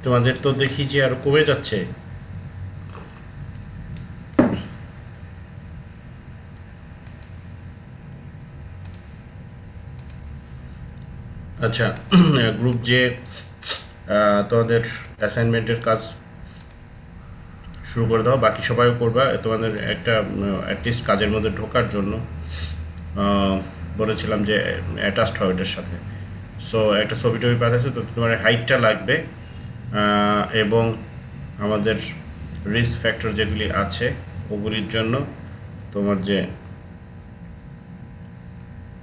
তোমাদের তো দেখি যে আর কমে যাচ্ছে। আচ্ছা, গ্রুপ যে তোমাদের অ্যাসাইনমেন্টের কাজ শুরু করে দাও, বাকি সবাইও করবা। তোমাদের একটা অ্যাটলিস্ট কাজের মধ্যে ঢোকার জন্য আহ, বলেছিলাম যে অ্যাটাচড হয় ওটার সাথে। সো একটা ছবি টবি পাঠাচ্ছে, তো তোমার হাইটটা লাগবে এবং আমাদের রিস্ক ফ্যাক্টর যেগুলি আছে ওগুলির জন্য তোমার যে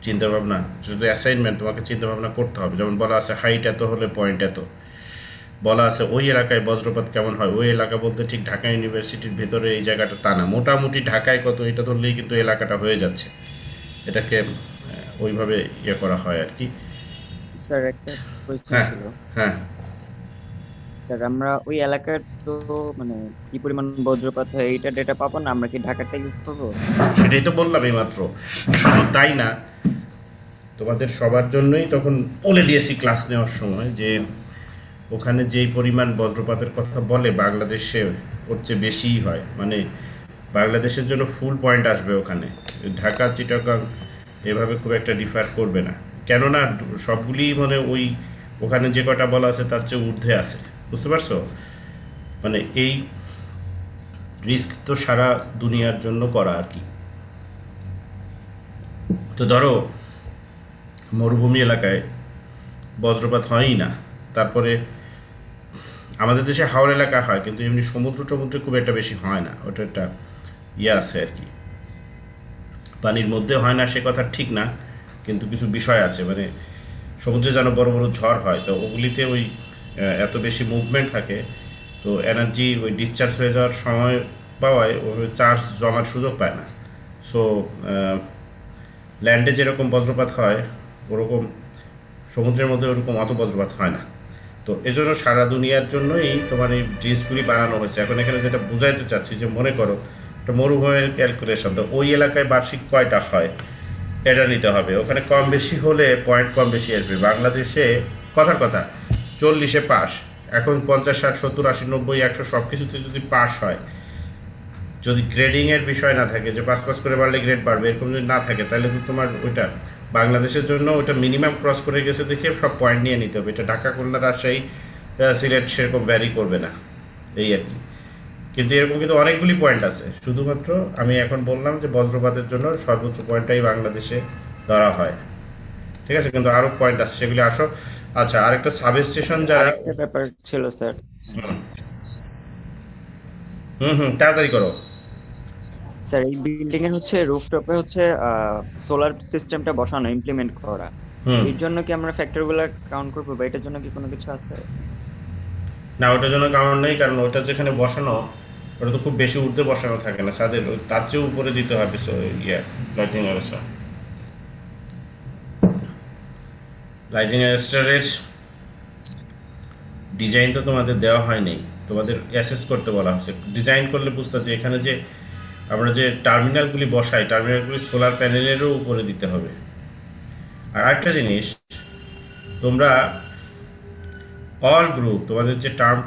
চিন্তাভাবনা, শুধু অ্যাসাইনমেন্ট তোমাকে চিন্তাভাবনা করতে হবে। যেমন বলা আছে হাইট এত হলে পয়েন্ট এত, বলা আছে ওই এলাকায় বজ্রপাত কেমন হয়। ওই এলাকা বলতে ঠিক ঢাকা ইউনিভার্সিটির ভেতরে এই জায়গাটা তা না, মোটামুটি ঢাকায় কত এটা ধরলেই কিন্তু এলাকাটা হয়ে যাচ্ছে। এটাকে ওইভাবে ইয়ে করা হয় আর কি। স্যার একটা কোয়েশ্চেন হ্যাঁ, ছিল। হ্যাঁ, স্যার আমরা ওই এলাকার তো মানে কি পরিমাণ বজ্রপাত হয় এইটা ডেটা পাবো না, আমরা কি ঢাকারটা ইউজ করবো? সেটাই তো বললাম এইমাত্র। শুধু তাই না, তোমাদের সবার জন্যই তখন বলে দিয়েছি ক্লাস নেওয়ার সময় যে ওখানে যেই পরিমাণ বজ্রপাতের কথা বলে বাংলাদেশে ওর চেয়ে বেশিই হয়। মানে বাংলাদেশের জন্য ফুল পয়েন্ট আসবে ওখানে। ঢাকা চিটাগাং এভাবে খুব একটা ডিফার করবে না, কেননা সবগুলি মানে ওই ওখানে যে কটা বলা আছে তার চেয়ে ঊর্ধ্বে আছে। বুঝতে পারছো? মানে এই রিস্ক তো সারা দুনিয়ার জন্য করা আর কি। তো ধরো মরুভূমি এলাকায় বজ্রপাত হয়ই না, তারপরে আমাদের দেশে হাওর এলাকা হয়, কিন্তু এমনি সমুদ্র টমুদ্রে খুব একটা বেশি হয় না। ওটা একটা ইয়ে আছে আর কি। পানির মধ্যে হয় না সে কথা ঠিক না, কিন্তু কিছু বিষয় আছে। মানে সমুদ্রে যেন বড় বড় ঝড় হয়, তো ওগুলিতে ওই এত বেশি মুভমেন্ট থাকে, তো এনার্জি ওই ডিসচার্জ হয়ে যাওয়ার সময় পাওয়ায় ওই চার্জ জমার সুযোগ পায় না। সো ল্যান্ডে যেরকম বজ্রপাত হয় ওরকম সমুদ্রের মধ্যে ওরকম অত বজ্রপাত হয় না। তো এজন্য সারা দুনিয়ার জন্যই তোমার এই জিনিসগুলি বানানো হয়েছে। এখন এখানে যেটা বুঝাইতে চাচ্ছি যে মনে করো একটা মরুভূমির ক্যালকুলেশন, তো ওই এলাকায় বার্ষিক কয়টা হয় এটা নিতে হবে। ওখানে কম বেশি হলে পয়েন্ট কম বেশি আসবে। বাংলাদেশে কথার কথা 40-এ পাস, এখন 50, 60, 70, 80, 90, 100 সব কিছুতে যদি পাস হয়, যদি গ্রেডিংয়ের বিষয় না থাকে যে পাস পাস করে বাড়লে গ্রেড বাড়বে এরকম যদি না থাকে, তাহলে তো তোমার ওইটা বাংলাদেশের জন্য ওটা মিনিমাম ক্রস করে গেছে দেখে সব পয়েন্ট নিয়ে নিতে হবে। এটা ঢাকা, খুলনা, রাজশাহী, সিলেট সেরকম ভ্যারি করবে না, এই আর কি। কিন্তু এরকম কিন্তু অনেকগুলি পয়েন্ট আছে। শুধুমাত্র আমি এখন বললাম যে বজ্রপাতের জন্য সর্বোচ্চ পয়েন্টটাই বাংলাদেশে ধরা হয়। ঠিক আছে, কিন্তু আরও পয়েন্ট আছে, সেগুলি আসো। আচ্ছা, আরেকটা সাব স্টেশন স্যার যারা। আরেকটা ব্যাপার ছিল স্যার। হুম, হুম, হুম, তাড়াতাড়ি করো। স্যার এই বিল্ডিং এর হচ্ছে রুফটপে হচ্ছে সোলার সিস্টেমটা বসানো ইমপ্লিমেন্ট করা, হুম। এর জন্য কি আমরা ফ্যাক্টর গুলা কাউন্ট করবো বা এটার জন্য কি কোনো কিছু আছে? না, ওটার জন্য কারণ নেই, কারণ ওটা যেখানে বসানো ওটা তো খুব বেশি ঊর্ধ্বে বসানো থাকে না ছাদের, তার চেয়ে উপরে দিতে হবে। ইয়ে লাইটিং অ্যারেস্টার, লাইটিং অ্যারেস্টারের ডিজাইন তো তোমাদের দেওয়া হয়নি, তোমাদের অ্যাসেস করতে বলা হচ্ছে। ডিজাইন করলে বুঝতে যে এখানে যে আমরা যে টার্মিনালগুলি বসাই টার্মিনালগুলি সোলার প্যানেলেরও উপরে দিতে হবে। আর আরেকটা জিনিস, তোমরা অল গ্রুপ তোমাদের যে টার্ম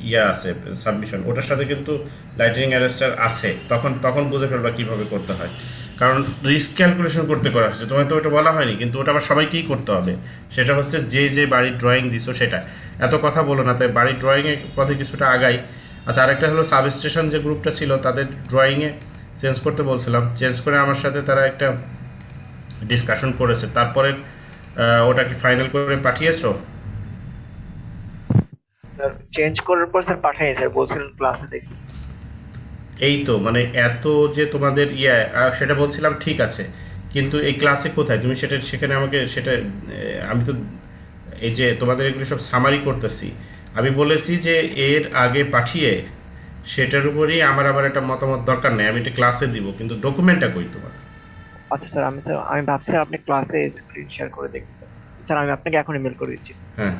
ইয়ে আছে সাবমিশন, ওটার সাথে কিন্তু লাইটিনিং অ্যারেস্টার আছে, তখন তখন বুঝে ফেলবা কীভাবে করতে হয়। কারণ রিস্ক ক্যালকুলেশন করতে করা হচ্ছে, তোমায় তো ওটা বলা হয়নি, কিন্তু ওটা আবার সবাইকেই করতে হবে। সেটা হচ্ছে যে যে বাড়ির ড্রয়িং দিছো সেটা। এত কথা বলো না, তাই বাড়ির ড্রয়িংয়ের পথে কিছুটা আগাই। আচ্ছা, আরেকটা হলো সাব স্টেশন যে গ্রুপটা ছিল তাদের ড্রয়িংয়ে চেঞ্জ করতে বলছিলাম, চেঞ্জ করে আমার সাথে তারা একটা ডিসকাশন করেছে। তারপরে ওটা কি ফাইনাল করে পাঠিয়েছো? স্যার চেঞ্জ করার পর স্যার পাঠাই স্যার বলছিলেন ক্লাসে দেখি। এই তো মানে এত যে তোমাদের ইয়ে সেটা বলছিলাম ঠিক আছে, কিন্তু এই ক্লাসে কোথায় তুমি সেটা সেখানে আমাকে সেটা আমি তো এই যে তোমাদের এগুলো সব সামারি করতেছি। আমি বলেছি যে এর আগে পাঠিয়ে সেটার উপরই আমার আবার একটা মতামত দরকার নেই, আমি এটা ক্লাসে দিব, কিন্তু ডকুমেন্টটা কই তোমার? আচ্ছা স্যার, আমি ভাবছি আপনি ক্লাসে স্ক্রিন শেয়ার করে দেখবেন। স্যার আমি আপনাকে এখন ইমেল করে দিচ্ছি। হ্যাঁ,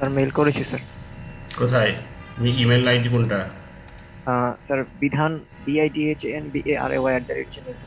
স্যার মেইল করেছি স্যার। কোথায়? ইমেল আইডি কোনটা? স্যার বিধান BIDHANBARAY@gmail.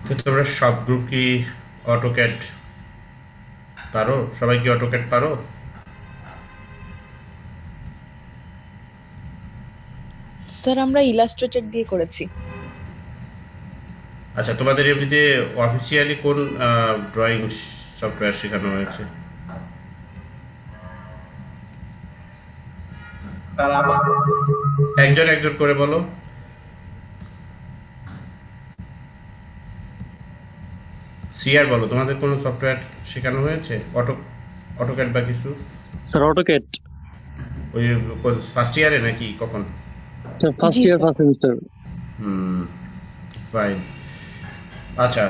তো তোমরা সব গ্রুপ কি অটোক্যাড পারো? সবাই কি অটোক্যাড পারো? স্যার আমরা ইলাস্ট্রেটর দিয়ে করেছি। আচ্ছা, তোমাদের এমনিতে অফিসিয়ালি কোন ড্রয়িং সফটওয়্যার শেখানো হয়েছে? একজন একজন করে বলো। সিআর বলো, তোমাদের কোনো সফটওয়্যার শেখানো হয়েছে? অটোক্যাড বা কিছু? স্যার অটোক্যাড ওই ফার্স্ট ইয়ারে নাকি কখন? ফার্স্ট জি ইয়ার স্যার। First semester. ফাইন। আচ্ছা,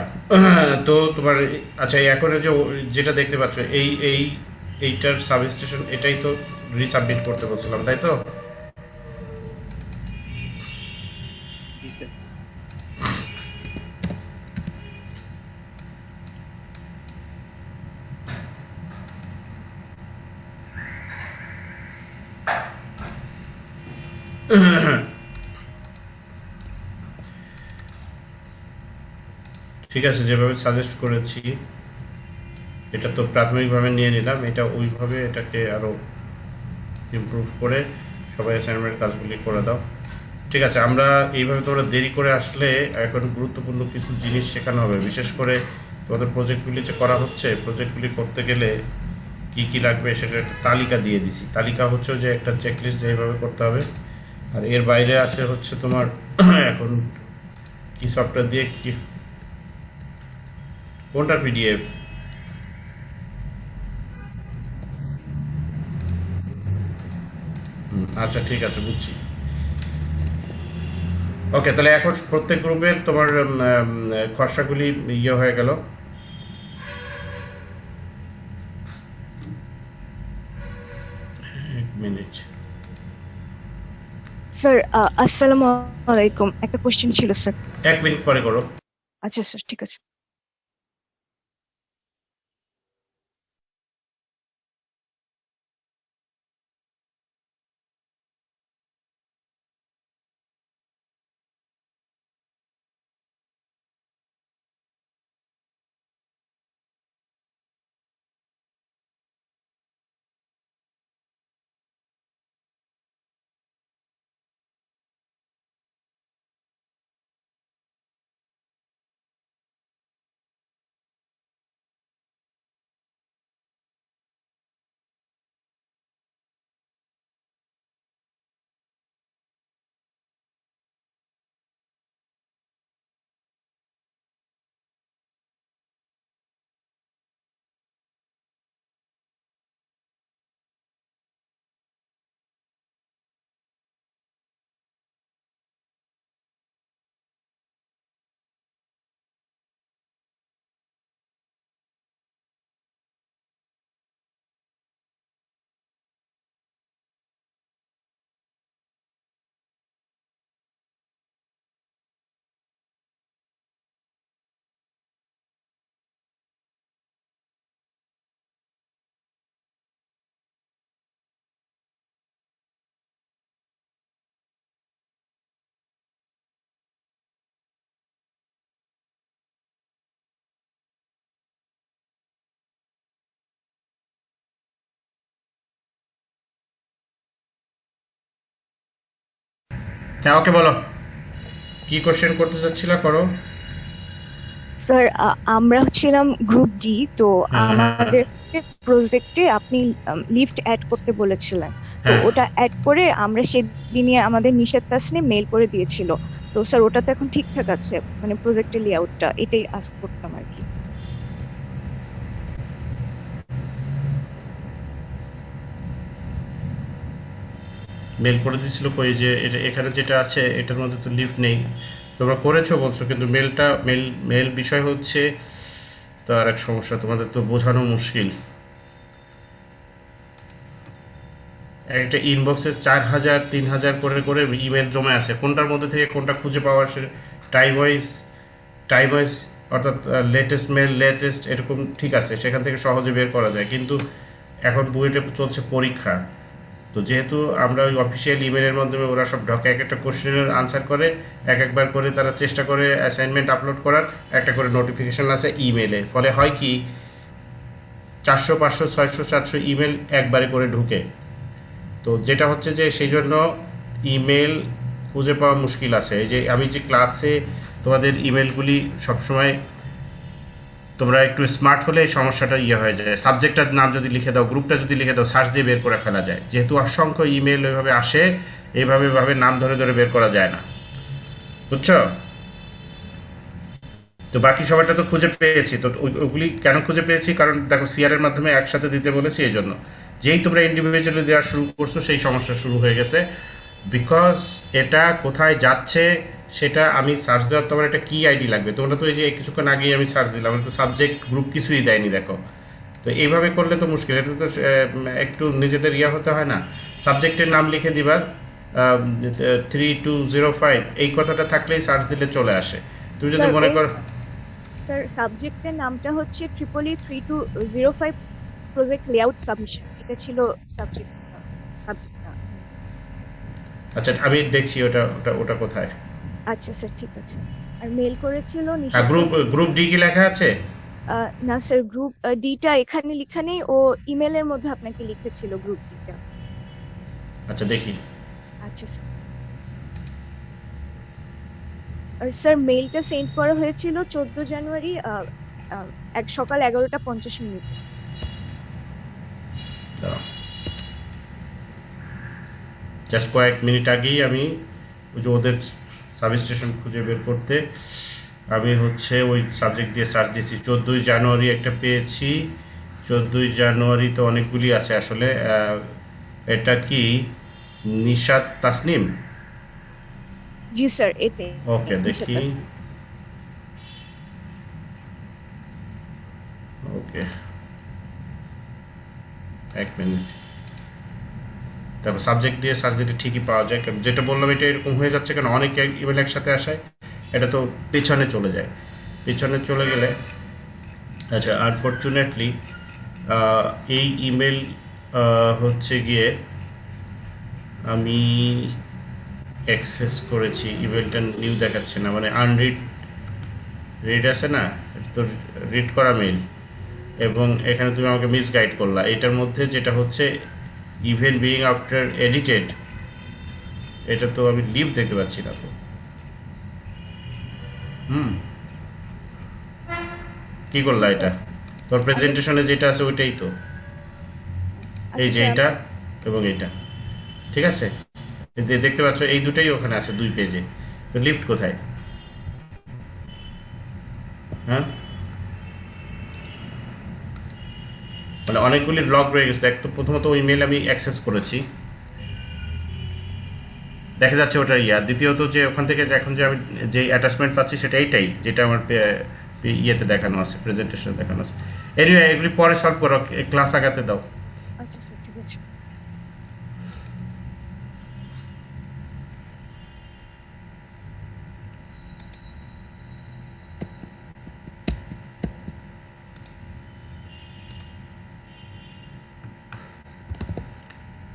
তো তোমার আচ্ছা এখন যে যেটা দেখতে পাচ্ছ এইটার সাবস্টেশন, এটাই তো রিসাবমিট করতে বলছিলাম, তাই তো? জি স্যার। ঠিক আছে, যেভাবে সাজেস্ট করেছি এটা তো প্রাথমিকভাবে নিয়ে নিলাম, এটা ওইভাবে এটাকে আরো ইমপ্রুভ করে সবাই অ্যাসাইনমেন্ট কাজগুলি করে দাও। ঠিক আছে, আমরা এইভাবে তোমরা দেরি করে আসলে এখন গুরুত্বপূর্ণ কিছু জিনিস শেখানো হবে, বিশেষ করে তোমাদের প্রজেক্টগুলি যে করা হচ্ছে, প্রজেক্টগুলি করতে গেলে কি কি লাগবে সেটা একটা তালিকা দিয়ে দিছি। তালিকা হচ্ছে যে একটা চেকলিস্ট যেভাবে করতে হবে, আর এর বাইরে আছে হচ্ছে তোমার এখন কি সফটওয়্যার দিয়ে কি কোনটা পিডিএফ? আচ্ছা ঠিক আছে, বুঝছি। ওকে, তাহলে এখন প্রত্যেক গ্রুপের তোমার খসড়াগুলি ইয়ে হয়ে গেল। এক মিনিট। স্যার আসসালামু আলাইকুম, একটা কোশ্চেন ছিল স্যার। এক মিনিট পরে করো। আচ্ছা স্যার, ঠিক আছে। হ্যাঁ, ওকে বলো কি কোশ্চেন করতে চাচ্ছিলা, করো। স্যার আমরা ছিলাম গ্রুপ ডি, তো হ্যাঁ, হ্যাঁ, আমাদের প্রজেক্টে আপনি লিফট অ্যাড করতে বলেছিলেন। তো হ্যাঁ। ওটা অ্যাড করে আমরা সেদিনই আমাদের নিষেধ তাসনিম মেল করে দিয়েছিল। তো স্যার ওটা তো এখন ঠিকঠাক আছে, মানে প্রজেক্টের লেআউটটা, এটাই আস্ক করতাম আর কি। মেল করে দিয়েছিল কই, যে এটা এখানে যেটা আছে এটার মধ্যে তো লিফট নেই। তোমরা করেছো বলছো, কিন্তু মেল বিষয় হচ্ছে তো আর এক সমস্যা, তোমাদের তো বোঝানো মুশকিল। একটা ইনবক্সে 4000 3000 করে করে ইমেল জমা আছে, কোনটার মধ্যে থেকে কোনটা খুঁজে পাওয়া, সে টাইম ওয়াইজ অর্থাৎ লেটেস্ট মেল, লেটেস্ট এরকম ঠিক আছে, সেখান থেকে সহজে বের করা যায়। কিন্তু এখন বুয়েটে চলছে পরীক্ষা, তো যেহেতু আমরা ওই অফিসিয়াল ইমেলের মাধ্যমে ওরা সব ঢোকে, এক একটা কোশ্চেনের আনসার করে, একবার করে তারা চেষ্টা করে অ্যাসাইনমেন্ট আপলোড করার, একটা করে নোটিফিকেশান আসে ইমেলে। ফলে হয় কি 400 500 600 700 ইমেল একবারে করে ঢুকে। তো যেটা হচ্ছে যে সেই জন্য ইমেল খুঁজে পাওয়া মুশকিল আছে। এই যে আমি যে ক্লাসে তোমাদের ইমেলগুলি সবসময়, তোমরা একটু স্মার্ট হলে এই সমস্যাটা হয়ে যায়। সাবজেক্টটার নাম যদি লিখে দাও, গ্রুপটা যদি লিখে দাও, সার্চ দিয়ে বের করে ফেলা যায়। যেহেতু অসংখ্য ইমেল ওইভাবে আসে, এইভাবে নাম ধরে ধরে বের করা যায় না, বুঝছো? তো বাকি সবাইটা তো খুঁজে পেয়েছি। তো ওগুলি কেন খুঁজে পেয়েছি, কারণ দেখো সিআর এর মাধ্যমে একসাথে দিতে বলেছি, এই জন্য। যেই তোমরা ইন্ডিভিজুয়ালি দেওয়া শুরু করছো, সেই সমস্যা শুরু হয়ে গেছে। বিকজ এটা কোথায় যাচ্ছে সেটা আমি সার্চ দেওয়ার, তোমার একটা কি আইডি লাগবে। তোমরা তো এই যে কিছুক্ষণ আগেই আমি সার্চ দিলাম, তো সাবজেক্ট গ্রুপ কিছুই দেয়নি, দেখো। তো এইভাবে করলে তো মুশকিল। এটা তো একটু নিজেদের হতে হয় না। সাবজেক্টের নাম লিখে দিবা 3205, এই কথাটা থাকলেই সার্চ দিলে চলে আসে। তুমি যদি মনে করো, স্যার সাবজেক্টের নামটা হচ্ছে ট্রিপলি 3205 প্রজেক্ট লেআউট সাবমিশন, এটা ছিল সাবজেক্ট। আচ্ছা আমি দেখছি ওটা ওটা ওটা কোথায়। আচ্ছা স্যার, ঠিক আছে। আর মেল করেছিল হ্যাঁ, গ্রুপ ডি কি লেখা আছে? না স্যার, গ্রুপ ডিটা এখানে লেখা নেই, ও ইমেলের মধ্যে আপনাকে লিখেছিল গ্রুপ ডিটা। আচ্ছা দেখি। আচ্ছা। আর স্যার মেইলটা সেন্ড করা হয়েছিল 14 জানুয়ারি সকাল 11:50। জাস্ট কয়েক মিনিট আগেই আমি ওই যে ওদের সাব স্টেশন খুঁজে বের করতে আমি হচ্ছে ওই সাবজেক্ট দিয়ে সার্চ দিয়েছি। 14 জানুয়ারি একটা পেয়েছি। 14 জানুয়ারি তো অনেকগুলি আছে আসলে। এটা কি নিশাত তাসনিম? জি স্যার, এটাই। ওকে দেখি। ওকে এক মিনিট। তারপর সাবজেক্ট দিয়ে সার্চ দিলে ঠিকই পাওয়া যায়। যেটা বললাম এটা এরকম হয়ে যাচ্ছে কেন, অনেক ইমেল একসাথে আসায় এটা তো পেছনে চলে যায়। পেছনে চলে গেলে, আচ্ছা আনফর্চুনেটলি এই ইমেল হচ্ছে গিয়ে আমি অ্যাক্সেস করেছি। ইমেলটা নিউ দেখাচ্ছে না, মানে রিড আছে না, তো রিড করা মেল। এবং এখানে তুমি আমাকে মিসগাইড করলা। এটার মধ্যে যেটা হচ্ছে ইভেন বিইং আফটার এডিটেড, এটা তো আমি লিভ দেখতে পাচ্ছি না তো। কি করলা এটা? তোর প্রেজেন্টেশনে যেটা আছে ওইটাই তো, এই যে এইটা এবং এইটা, ঠিক আছে? দেখতে পাচ্ছ এই দুটাই ওখানে আছে 2 পেজে। তো লিফট কোথায়? হ্যাঁ, মানে অনেকগুলি লগ রয়ে গেছে। দেখ তো, প্রথমত ওই মেল আমি অ্যাক্সেস করেছি, দেখা যাচ্ছে ওটা দ্বিতীয়ত যে ওখান থেকে এখন যে আমি যে অ্যাটাচমেন্ট পাচ্ছি সেটা এইটাই, যেটা আমার ইয়েতে দেখানো আছে, প্রেজেন্টেশনে দেখানো আছে। এনিওয়ে এগুলি পরে সলভ করো, ক্লাস আগাতে দাও। আচ্ছা ঠিক আছে।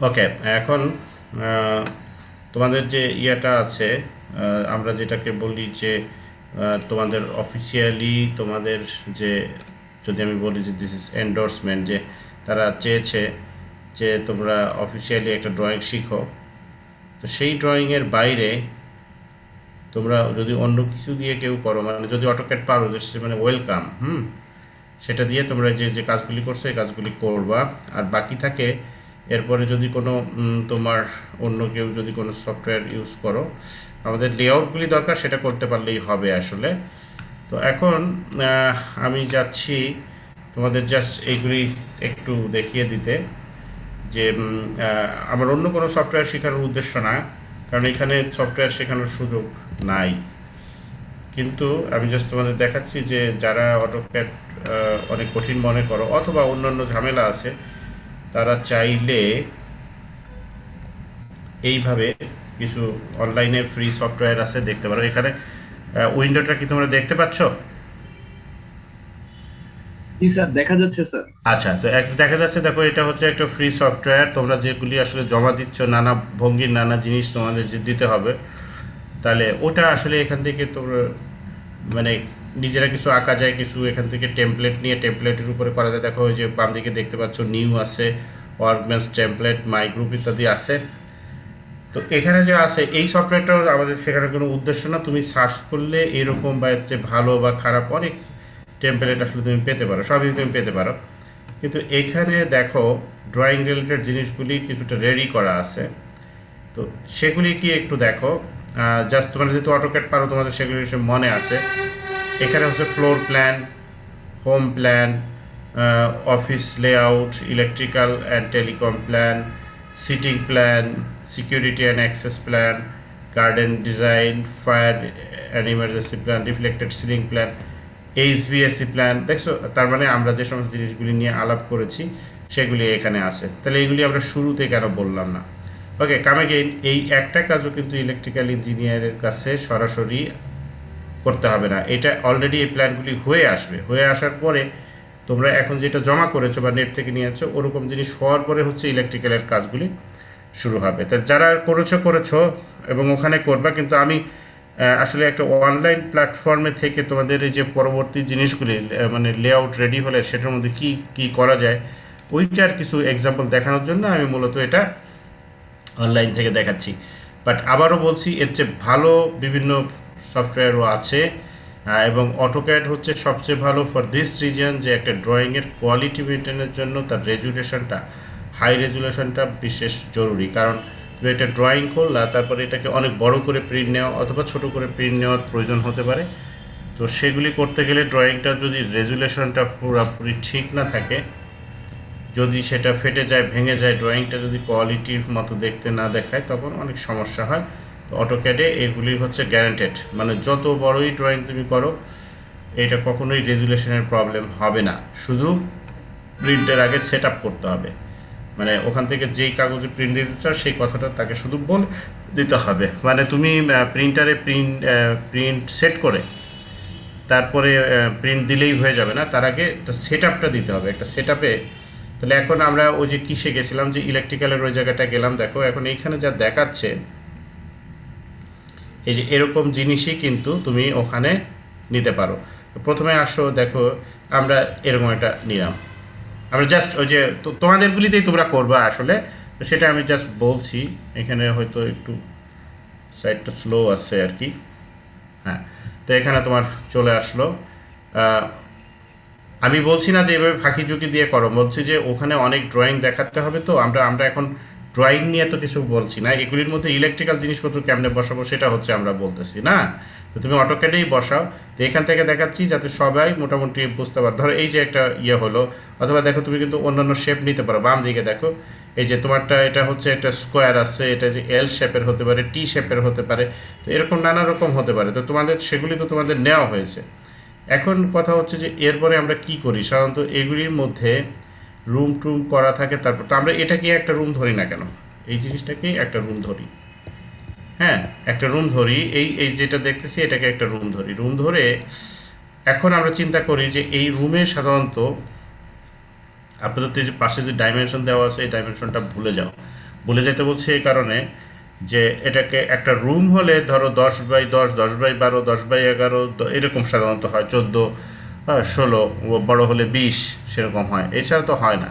ওকে, এখন তোমাদের যে ইয়েটা আছে, আমরা যেটাকে বলি যে তোমাদের অফিসিয়ালি তোমাদের যে, যদি আমি বলি যে দিস ইজ এন্ডোর্সমেন্ট, যে তারা চেয়েছে যে তোমরা অফিসিয়ালি একটা ড্রয়িং শিখো। তো সেই ড্রয়িংয়ের বাইরে তোমরা যদি অন্য কিছু দিয়ে কেউ করো, মানে যদি অটোক্যাড পারো মানে ওয়েলকাম, সেটা দিয়ে তোমরা যে যে কাজগুলি করছো এই কাজগুলি করবা। আর বাকি থাকে এরপরে যদি কোনো তোমার অন্য কেউ যদি কোনো সফটওয়্যার ইউজ করো, আমাদের লেআউটগুলি দরকার, সেটা করতে পারলেই হবে আসলে। তো এখন আমি যাচ্ছি তোমাদের জাস্ট এইগুলি একটু দেখিয়ে দিতে যে আমার অন্য কোনো সফটওয়্যার শেখানোর উদ্দেশ্য না, কারণ এখানে সফটওয়্যার শেখানোর সুযোগ নাই। কিন্তু আমি জাস্ট তোমাদের দেখাচ্ছি যে যারা অটোক্যাড অনেক কঠিন মনে করো অথবা অন্যান্য ঝামেলা আছে, তারা চাইলে এইভাবে কিছু অনলাইনে ফ্রি সফটওয়্যার আছে, দেখতে পারো। এখানে উইন্ডোটা কি তোমরা দেখতে পাচ্ছ? জি স্যার, দেখা যাচ্ছে স্যার। আচ্ছা, তো দেখা যাচ্ছে, দেখো এটা হচ্ছে একটা ফ্রি সফটওয়্যার। তোমরা যেগুলি আসলে জমা দিচ্ছ, নানা ভঙ্গির নানা জিনিস তোমাদের যে দিতে হবে, তাহলে ওটা আসলে এখান থেকে তোমরা মানে নিজেরা কিছু আঁকা যায়, কিছু এখান থেকে টেমপ্লেট নিয়ে টেমপ্লেটের উপরে করা যায়। দেখো ওই যে বাম দিকে দেখতে পাচ্ছ নিউ আছে, ওয়ার্কবেঞ্চ টেমপ্লেট, মাই গ্রুপ ইত্যাদি আছে। তো এখানে যে আছে এই সফটওয়্যারটাও আমাদের শেখানোর কোনো উদ্দেশ্য না। তুমি সার্চ করলে এরকম বা এর চেয়ে ভালো বা খারাপ অনেক টেমপ্লেট আসলে তুমি পেতে পারো, সবই তুমি পেতে পারো। কিন্তু এখানে দেখো ড্রয়িং রিলেটেড জিনিসগুলি কিছুটা রেডি করা আছে, তো সেগুলি কি একটু দেখো। জাস্ট তোমরা যেহেতু অটোক্যাড পারো, তোমাদের সেগুলি মনে আছে। এখানে হচ্ছে floor plan, home plan, office layout, electrical and telecom plan, seating plan, security and access plan, garden design, fire and emergency plan, reflected ceiling plan, HVSC plan. দেখছো, তার মানে আমরা যে সমস্ত জিনিসগুলি নিয়ে আলাপ করেছি সেগুলি এখানে আছে। তাহলে এইগুলি আমরা শুরুতে কেন বললাম না? ওকে, কাম এগেইন। এই একটা কাজও কিন্তু ইলেকট্রিক্যাল ইঞ্জিনিয়ারের কাছে সরাসরি করতে হবে না, এটা অলরেডি এই প্ল্যানগুলি হয়ে আসবে। হয়ে আসার পরে তোমরা এখন যেটা জমা করেছো বা নেট থেকে নিয়ে আনছো, ওরকম জিনিস হওয়ার পরে হচ্ছে ইলেকট্রিক্যালের কাজগুলি শুরু হবে। তো যারা করেছো এবং ওখানে করবা, কিন্তু আমি আসলে একটা অনলাইন প্ল্যাটফর্মে থেকে তোমাদের এই যে পরবর্তী জিনিসগুলি মানে লেআউট রেডি হলে সেটার মধ্যে কি কি করা যায় ওইটার কিছু এক্সাম্পল দেখানোর জন্য আমি মূলত এটা অনলাইন থেকে দেখাচ্ছি। বাট আবারও বলছি, এর চেয়ে ভালো বিভিন্ন সফটওয়্যারও আছে, এবং অটোক্যাড হচ্ছে সবচেয়ে ভালো ফর দিস রিজন, যে একটা ড্রয়িংয়ের কোয়ালিটি মেনটেনের জন্য তার রেজুলেশনটা, হাই রেজুলেশনটা বিশেষ জরুরি। কারণ তুমি একটা ড্রয়িং করলা, তারপরে এটাকে অনেক বড় করে প্রিন্ট নেওয়া অথবা ছোট করে প্রিন্ট নেওয়ার প্রয়োজন হতে পারে। তো সেগুলি করতে গেলে ড্রয়িংটা যদি রেজুলেশনটা পুরোপুরি ঠিক না থাকে, যদি সেটা ফেটে যায়, ভেঙে যায়, ড্রয়িংটা যদি কোয়ালিটির মতো দেখতে না দেখায়, তখন অনেক সমস্যা হয়। তো অটোক্যাডে এগুলি হচ্ছে গ্যারান্টেড, মানে যত বড়ই ড্রয়িং তুমি করো, এটা কখনোই রেজুলেশনের প্রবলেম হবে না। শুধু প্রিন্টের আগে সেট আপ করতে হবে, মানে ওখান থেকে যেই কাগজে প্রিন্ট দিতে চাও সেই কথাটা তাকে শুধু বলে দিতে হবে। মানে তুমি প্রিন্টারে প্রিন্ট সেট করে তারপরে প্রিন্ট দিলেই হয়ে যাবে না, তার আগে সেট আপটা দিতে হবে, একটা সেট আপে। তাহলে এখন আমরা ওই যে কিসে গেছিলাম, যে ইলেকট্রিক্যালের ওই জায়গাটা গেলাম। দেখো এখন এইখানে যা দেখাচ্ছে, এই যে এরকম জিনিসই কিন্তু তুমি ওখানে নিতে পারো। প্রথমে আসো, দেখো আমরা এরকম একটা নিলাম। আমরা জাস্ট ওই যে তোমাদেরগুলিতেই তোমরা করবা আসলে, তো সেটা আমি জাস্ট বলছি। এখানে হয়তো একটু সাইডটা স্লো আছে আর কি। হ্যাঁ, তো এখানে তোমার চলে আসলো। আমি বলছি না যে এভাবে ফাঁকি ঝুঁকি দিয়ে করো, বলছি যে ওখানে অনেক ড্রয়িং দেখাতে হবে। তো আমরা এখন ড্রয়িং নিয়ে তো কিছু বলছি না, এগুলির মধ্যে ইলেকট্রিক্যাল জিনিসপত্র কেমনে বসাবো সেটা হচ্ছে আমরা বলতেছি না। তো তুমি অটোক্যাডেই বসাও। তো এখান থেকে দেখাচ্ছি যাতে সবাই মোটামুটি বুঝতে পারো। ধরো এই যে একটা ইয়ে হলো, অথবা দেখো তুমি কিন্তু অন্যান্য শেপ নিতে পারো। বাম দিকে দেখো, এই যে তোমারটা এটা হচ্ছে একটা স্কোয়ার আছে, এটা যে এল শেপের হতে পারে, টি শেপের হতে পারে, তো এরকম নানা রকম হতে পারে। তো তোমাদের সেগুলি তো তোমাদের নেওয়া হয়েছে। এখন কথা হচ্ছে যে এরপরে আমরা কি করি, সাধারণত এগুলির মধ্যে রুম টুম করা থাকে। তারপর তো আমরা এটাকে একটা রুম ধরি না কেন, এই জিনিসটাকে একটা রুম ধরি। হ্যাঁ, একটা রুম ধরি, এই যেটা দেখতেছি এটাকে একটা রুম ধরি। রুম ধরে এখন আমরা চিন্তা করি যে এই রুমে সাধারণত আপাতত যে পাশে যে ডাইমেনশন দেওয়া আছে এই ডাইমেনশনটা ভুলে যাও। ভুলে যেতে বলছি এই কারণে যে এটাকে একটা রুম হলে ধরো 10x10, 10x12, 10x11 এরকম সাধারণত হয়, 14, 16, বড় হলে 20 সেরকম হয়, এছাড়া তো হয় না।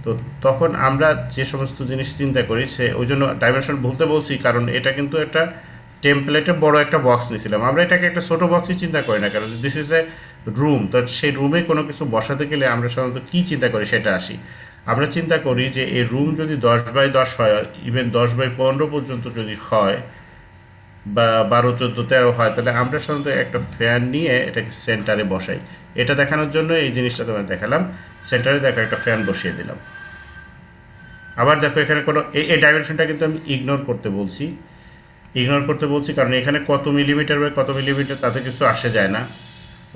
তো তখন আমরা যে সমস্ত জিনিস চিন্তা করি, সে ওই জন্য ডাইমেনশন ভুলতে বলছি, কারণ এটা কিন্তু একটা টেমপ্লেটে বড় একটা বক্স নিয়েছিলাম। আমরা এটাকে একটা ছোট বক্সই চিন্তা করি না, কারণ দিস ইজ এ রুম। তো সেই রুমে কোনো কিছু বসাতে গেলে আমরা সাধারণত কী চিন্তা করি সেটা আসি। আমরা চিন্তা করি যে এই রুম যদি 10x10 হয়, ইভেন 10x15 পর্যন্ত যদি হয়, বা 12, 14, 13 হয়, তাহলে আমরা সাধারণত একটা ফ্যান নিয়ে এটাকে সেন্টারে বসাই। এটা দেখানোর জন্য এই জিনিসটা তোমার দেখালাম। সেন্টারে দেখো একটা ফ্যান বসিয়ে দিলাম। আবার দেখো এখানে কোনো এই ডাইমেনশনটা কিন্তু আমি ইগনোর করতে বলছি, কারণ এখানে কত মিলিমিটার বা কত মিলিমিটার তাতে কিছু আসে যায় না,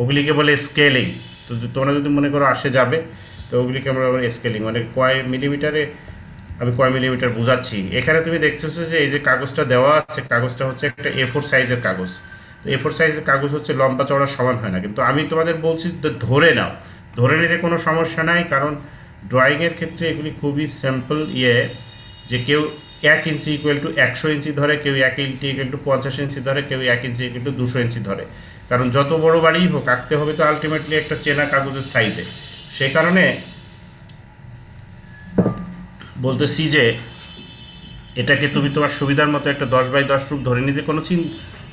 ওগুলিকে বলে স্কেলিং। তো তোমরা যদি মনে করো আসে যাবে, তো ওগুলিকে আমরা বলি স্কেলিং, মানে কয় মিলিমিটারে আমি কয় মিলিমিটার বোঝাচ্ছি। এখানে তুমি দেখছো যে এই যে কাগজটা দেওয়া আছে, কাগজটা হচ্ছে একটা A4 সাইজের কাগজ। তো A4 সাইজের কাগজ হচ্ছে লম্বা চওড়া সমান হয় না, কিন্তু আমি তোমাদের বলছি ধরে নাও, ধরে নিতে কোনো সমস্যা নাই, কারণ ড্রয়িংয়ের ক্ষেত্রে এগুলি খুবই সিম্পল যে কেউ 1 ইঞ্চি ইকুয়াল টু 100 ইঞ্চি ধরে, কেউ 1 ইঞ্চি ইকুয়াল টু 50 ইঞ্চি ধরে, কেউ 1 ইঞ্চি ইকুয়াল টু 200 ইঞ্চি ধরে। কারণ যত বড় বাড়িই হোক আঁকতে হবে তো আলটিমেটলি একটা চেনা কাগজের সাইজে। সেই কারণে বলতেছি যে এটাকে তুমি তোমার সুবিধার মতো একটা 10x10 রূপ ধরে নিতে কোনো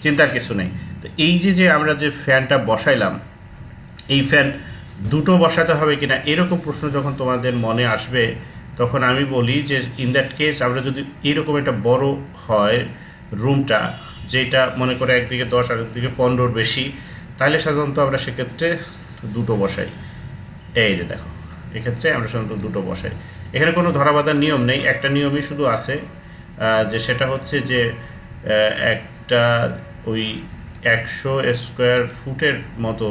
চিন্তার কিছু নেই। তো এই যে আমরা যে ফ্যানটা বসাইলাম, এই ফ্যান দুটো বসাতে হবে কিনা এরকম প্রশ্ন যখন তোমাদের মনে আসবে, তখন আমি বলি যে ইন দ্যাট কেস আমরা যদি এরকম একটা বড় হয় রুমটা, যেটা মনে করে একদিকে 10 আর একদিকে 15 বেশি, তাহলে সাধারণত আমরা সেক্ষেত্রে দুটো বসাই। এই যে দেখো, এক্ষেত্রে আমরা সাধারণত দুটো বসাই। এখানে কোনো ধরাবাঁধার নিয়ম নেই, একটা নিয়মই শুধু আছে, যে সেটা হচ্ছে যে একটা ওই 100 স্কোয়ার ফুটের মতো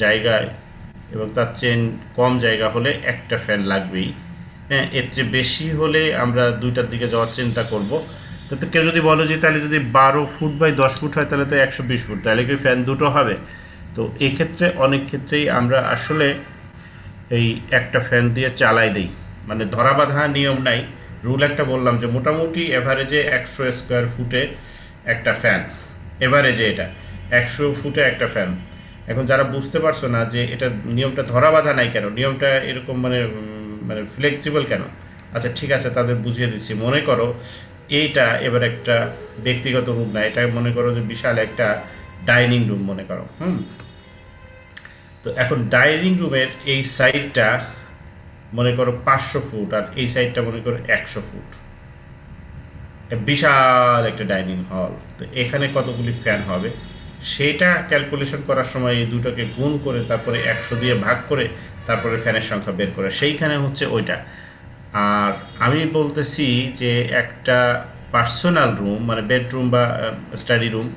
জায়গায় এবং তার চেয়ে কম জায়গা হলে একটা ফ্যান লাগবেই। হ্যাঁ, এর চেয়ে বেশি হলে আমরা দুইটার দিকে যাওয়ার চিন্তা করব। তো কেউ যদি বলো যে তাহলে যদি 12 ফুট বাই 10 ফুট হয় তাহলে তো 120 ফুট, তাহলে কি ফ্যান দুটো হবে? তো এক্ষেত্রে অনেক ক্ষেত্রেই আমরা আসলে এই একটা ফ্যান দিয়ে চালাই দিই, মানে ধরা বাঁধা নিয়ম নাই, রুল একটা বললাম যে মোটামুটি এভারেজে 100 স্কোয়ার ফুটে একটা ফ্যান, এভারেজে এটা 100 ফুটে একটা ফ্যান। এখন যারা বুঝতে পারছো না যে এটা নিয়মটা ধরা বাঁধা নাই কেন, নিয়মটা এরকম মানে ফ্লেক্সিবল কেন, আচ্ছা ঠিক আছে তাদের বুঝিয়ে দিচ্ছি। মনে করো এইটা এবার একটা ব্যক্তিগত রুম না, এটা মনে করো যে বিশাল একটা ডাইনিং রুম মনে করো। তো এখন ডাইনিং রুমের এই সাইডটা মনে করো 500 ফুট আর এই সাইডটা মনে করো 100 ফুট, বিশাল একটা ডাইনিং হল। তো এখানে কতগুলি ফ্যান হবে সেটা ক্যালকুলেশন করার সময় এই দুটোকে গুণ করে তারপরে 100 দিয়ে ভাগ করে তারপরে ফ্যানের সংখ্যা বের করে, সেইখানে হচ্ছে ওইটা। আর আমি বলতেছি যে একটা পার্সোনাল রুম মানে বেডরুম বা স্টাডি রুম,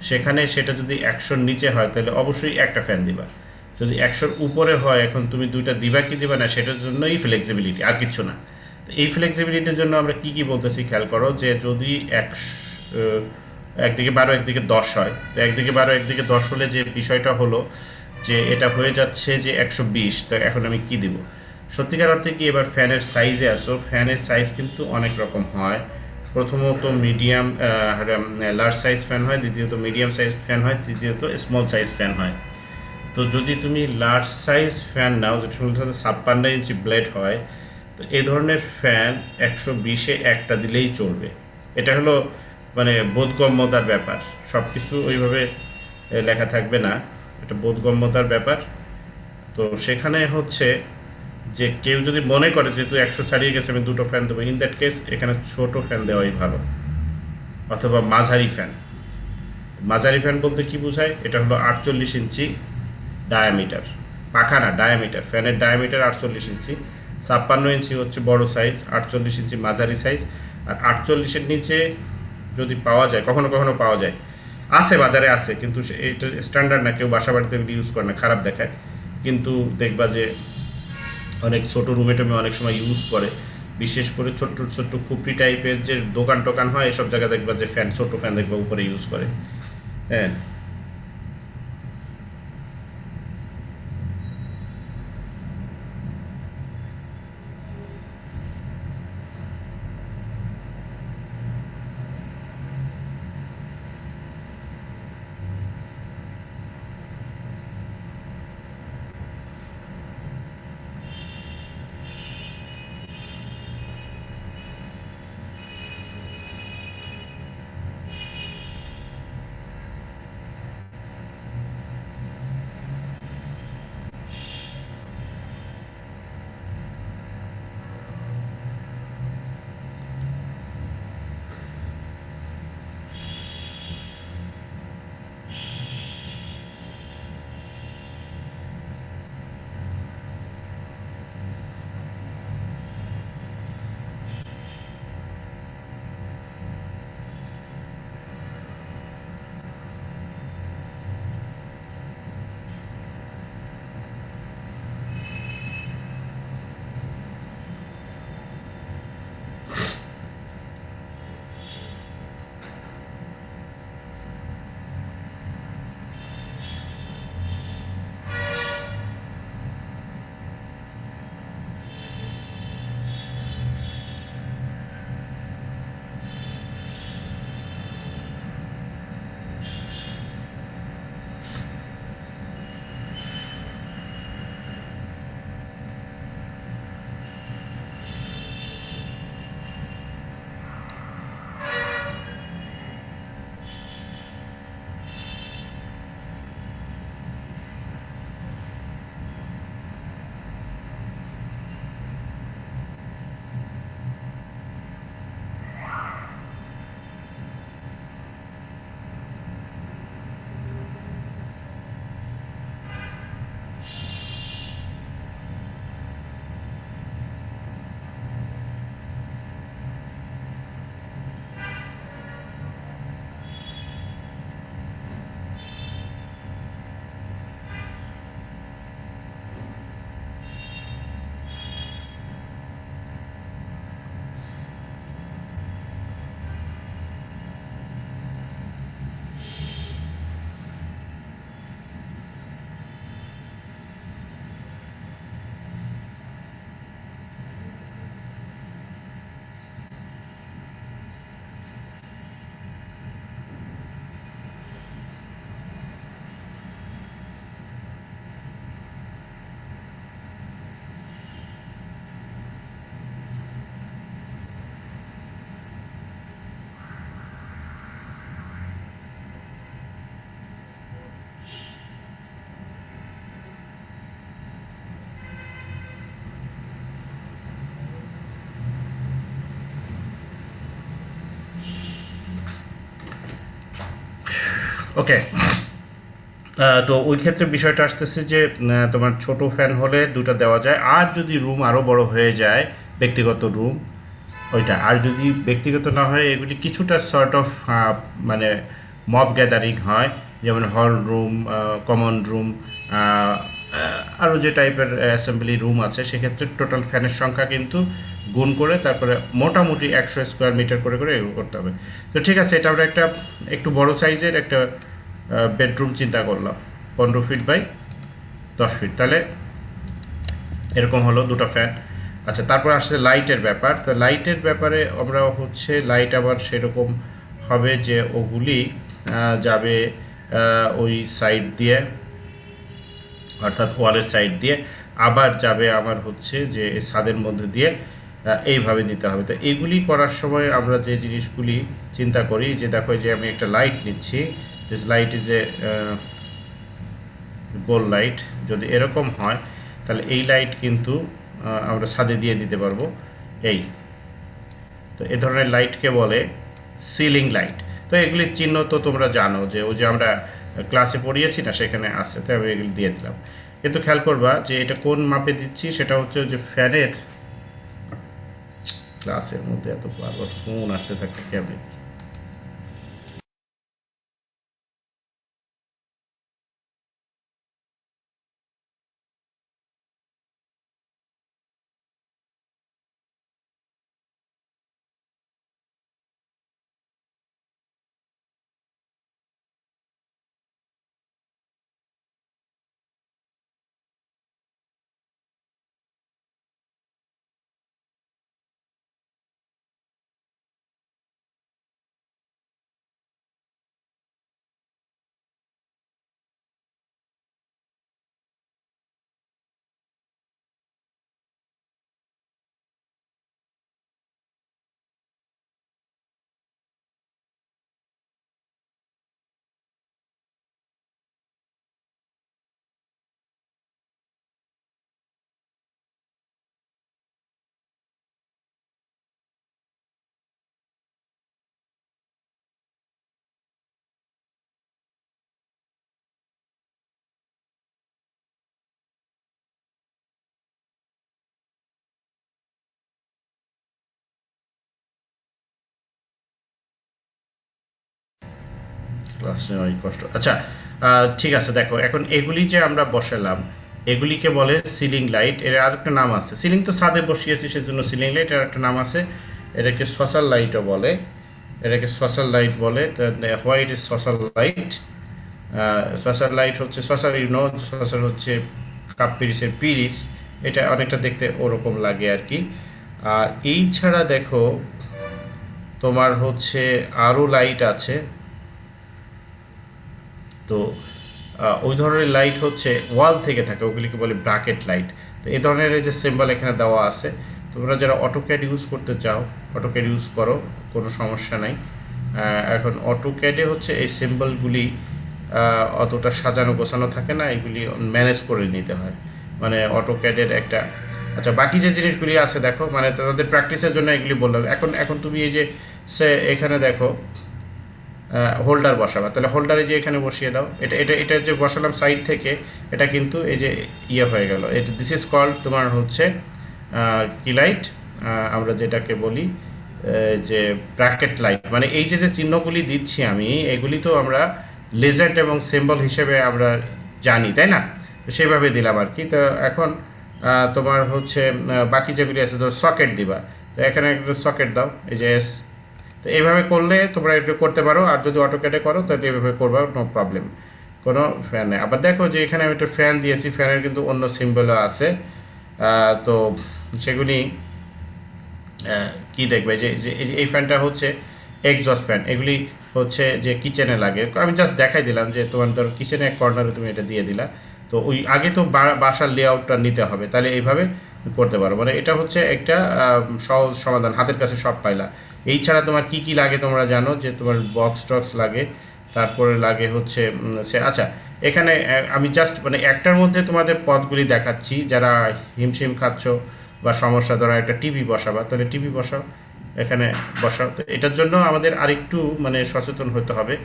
সেখানে সেটা যদি 100-র নিচে হয় তাহলে অবশ্যই একটা ফ্যান দিবা। যদি 100-র উপরে হয়, এখন তুমি দুইটা দিবা কি দিবা না সেটার জন্যই ফ্লেক্সিবিলিটি, আর কিচ্ছু না। তো এই ফ্লেক্সিবিলিটির জন্য আমরা কি বলতেছি খেয়াল করো, যে যদি একদিকে 12 একদিকে 10 হয়, তো একদিকে 12 একদিকে 10 হলে যে বিষয়টা হলো যে এটা হয়ে যাচ্ছে যে 120। তো এখন আমি কি দিব? সত্যিকার অর্থে কি এবার ফ্যানের সাইজে আসো, ফ্যানের সাইজ কিন্তু অনেক রকম হয়। প্রথমত মিডিয়াম লার্জ সাইজ ফ্যান হয়, দ্বিতীয়ত মিডিয়াম সাইজ ফ্যান হয়, তৃতীয়ত স্মল সাইজ ফ্যান হয়। তো যদি তুমি লার্জ সাইজ ফ্যান নাও, যেটা 56 ইঞ্চি ব্লেড হয়, তো এই ধরনের ফ্যান 120-এ একটা দিলেই চলবে। এটা হলো মানে বোধগম্যতার ব্যাপার, সব কিছু ওইভাবে লেখা থাকবে না, এটা বোধগম্যতার ব্যাপার। তো সেখানে হচ্ছে যে কেউ যদি মনে করে যেহেতু 100 ছাড়িয়ে গেছে আমি দুটো ফ্যান দেবো, ইন দ্যাট কেস এখানে ছোট ফ্যান দেওয়াই ভালো, অথবা মাঝারি ফ্যান। মাঝারি ফ্যান বলতে কি বোঝায়? এটা হলো 48 ইঞ্চি ডায়ামিটার, পাখা না ডায়ামিটার, ফ্যানের ডায়ামিটার 48 ইঞ্চি, 56 ইঞ্চি হচ্ছে বড় সাইজ, 48 ইঞ্চি মাঝারি সাইজ। আর 48-এর নিচে যদি পাওয়া যায়, কখনো কখনো পাওয়া যায়, আছে বাজারে আছে, কিন্তু এটা স্ট্যান্ডার্ড না, কেউ বাসা বাড়িতে ইউজ করে না, খারাপ দেখায়। কিন্তু দেখবা যে অনেক ছোট রুমে টুমে অনেক সময় ইউজ করে, বিশেষ করে ছোট্ট ছোট্ট খুপড়ি টাইপের যে দোকান টোকান হয়, এসব জায়গায় দেখবা যে ফ্যান, ছোট ফ্যান দেখবা উপরে ইউজ করে। হ্যাঁ, ওকে, তো ওই ক্ষেত্রে বিষয়টা আসতেছে যে তোমার ছোট ফ্যান হলে দুটো দেওয়া যায়, আর যদি রুম আরও বড় হয়ে যায় ব্যক্তিগত রুম ওইটা, আর যদি ব্যক্তিগত না হয় এগুলি কিছুটা সর্ট অফ মানে মব গ্যাদারিং হয়, যেমন হল রুম, কমন রুম, আরও যে টাইপের অ্যাসেম্বলি রুম আছে, সেক্ষেত্রে টোটাল ফ্যানের সংখ্যা কিন্তু গুণ করে তারপরে মোটামুটি 100 স্কোয়ার মিটার করে করে এগুলো করতে হবে। তো ঠিক আছে, এটা আমরা একটা একটু বড় সাইজের একটা বেডরুম চিন্তা করলাম, 15 ফিট বাই 10 ফিট, তাহলে এরকম হলো দুটো ফ্যান। আচ্ছা, তারপর আসছে লাইটের ব্যাপার। তো লাইটের ব্যাপারে আমরা হচ্ছে লাইট আবার সেরকম হবে যে ওগুলি যাবে ওই সাইড দিয়ে, অর্থাৎ ওয়ালের সাইড দিয়ে, আবার যাবে আমার হচ্ছে যে ছাদের মধ্যে দিয়ে, এইভাবে দিতে হবে। তো এগুলি করার সময় আমরা যে জিনিসগুলি চিন্তা করি, যে দেখো যে আমি একটা লাইট নিচ্ছি, this light is a goal light. যদি এরকম হয় তাহলে এই লাইট কিন্তু আমরা ছাদে দিয়ে দিতে পারবো। এই তো এ ধরনের লাইটকে বলে সিলিং লাইট। তো এগুলির চিহ্ন তো তোমরা জানো, যে ওই যে আমরা ক্লাসে পড়িয়েছি না, সেখানে আছে, তো আমি এগুলি দিয়ে দিলাম। কিন্তু খেয়াল করবা যে এটা কোন মাপে দিচ্ছি, সেটা হচ্ছে যে ফ্যানের, ক্লাসের মধ্যে এত বারবার ফোন আসতে থাকে কেমন। ক্লাস নেওয়াই কষ্ট। আচ্ছা, ঠিক আছে, দেখো এখন এগুলি যে আমরা বসালাম, এগুলিকে বলে সিলিং লাইট। এর আরেকটা নাম আছে, সিলিং তো ছাদে বসিয়েছি সেজন্য সিলিং লাইট, এর একটা নাম আছে, এটাকে সোশ্যাল লাইটও বলে, এটাকে সোশ্যাল লাইট বলে। White is social light. Social light হচ্ছে সোশ্যাল, সোশ্যাল হচ্ছে কাপ পিরিসের পিরিস, এটা অনেকটা দেখতে ওরকম লাগে আর কি। আর এই ছাড়া দেখো তোমার হচ্ছে আরও লাইট আছে। তো ওই ধরনের লাইট হচ্ছে ওয়াল থেকে থাকে, ওগুলিকে বলে ব্র্যাকেট লাইট। তো এই ধরনের যে সিম্বল এখানে দেওয়া আছে, তোমরা যারা অটোক্যাড ইউজ করতে চাও অটোক্যাড ইউজ করো, কোনো সমস্যা নাই। এখন অটোক্যাডে হচ্ছে এই সিম্বলগুলি অতটা সাজানো গোছানো থাকে না, এগুলি ম্যানেজ করে নিতে হয়, মানে অটোক্যাডের একটা। আচ্ছা, বাকি যে জিনিসগুলি আছে দেখো, মানে তাদের প্র্যাকটিসের জন্য এগুলি বললাম। এখন তুমি এই যে এখানে দেখো হোল্ডার বসাবা, তাহলে হোল্ডারে যে এখানে বসিয়ে দাও, এটা যে বসালাম সাইড থেকে, এটা কিন্তু এই যে ইয়ে হয়ে গেল। এটা দিস ইজ কল্ড তোমার হচ্ছে কি লাইট, আমরা যেটাকে বলি যে ব্র্যাকেট লাইট। মানে এই যে চিহ্নগুলি দিচ্ছি আমি, এগুলি তো আমরা লেজেন্ড এবং সিম্বল হিসেবে আমরা জানি, তাই না? তো সেভাবে দিলাম আর কি। তো এখন তোমার হচ্ছে বাকি যেগুলি আছে, তো সকেট দিবা, তো এখানে একটা সকেট দাও, এই যে এস। তো এইভাবে করলে তোমরা এটা করতে পারো, আর যদি অটোক্যাডে করো তাহলে এইভাবে করবা, নো প্রবলেম, কোনো ফ্যান নেই। আবার দেখো যে এখানে আমি একটা ফ্যান দিয়েছি, ফ্যানের কিন্তু অন্য সিম্বলও আছে। তো সেগুলি কি দেখবে যে এই ফ্যানটা হচ্ছে এক্সজস্ট ফ্যান, এগুলি হচ্ছে যে কিচেনে লাগে। আমি জাস্ট দেখাই দিলাম যে তোমার ধরো কিচেনে এক কর্নারে তুমি এটা দিয়ে দিলা, তো ওই আগে তো বাসার লেআউটটা নিতে হবে, তাহলে এইভাবে করতে পারো। মানে এটা হচ্ছে একটা সহজ সমাধান, হাতের কাছে সব পাইলা। এই ছাড়া তোমার কি কি লাগে তোমরা জানো, যে তোমার বক্স টক্স লাগে, তারপরে লাগে হচ্ছে আচ্ছা, এখানে আমি জাস্ট মানে একটার মধ্যে তোমাদের পদগুলি দেখাচ্ছি, যারা হিমশিম খাচ্ছ বা সমস্যা, ধরো একটা টিভি বসাবা, তাহলে টিভি বসাও, এখানে বসাও। তো এটার জন্য আমাদের আরেকটু মানে সচেতন হতে হবে।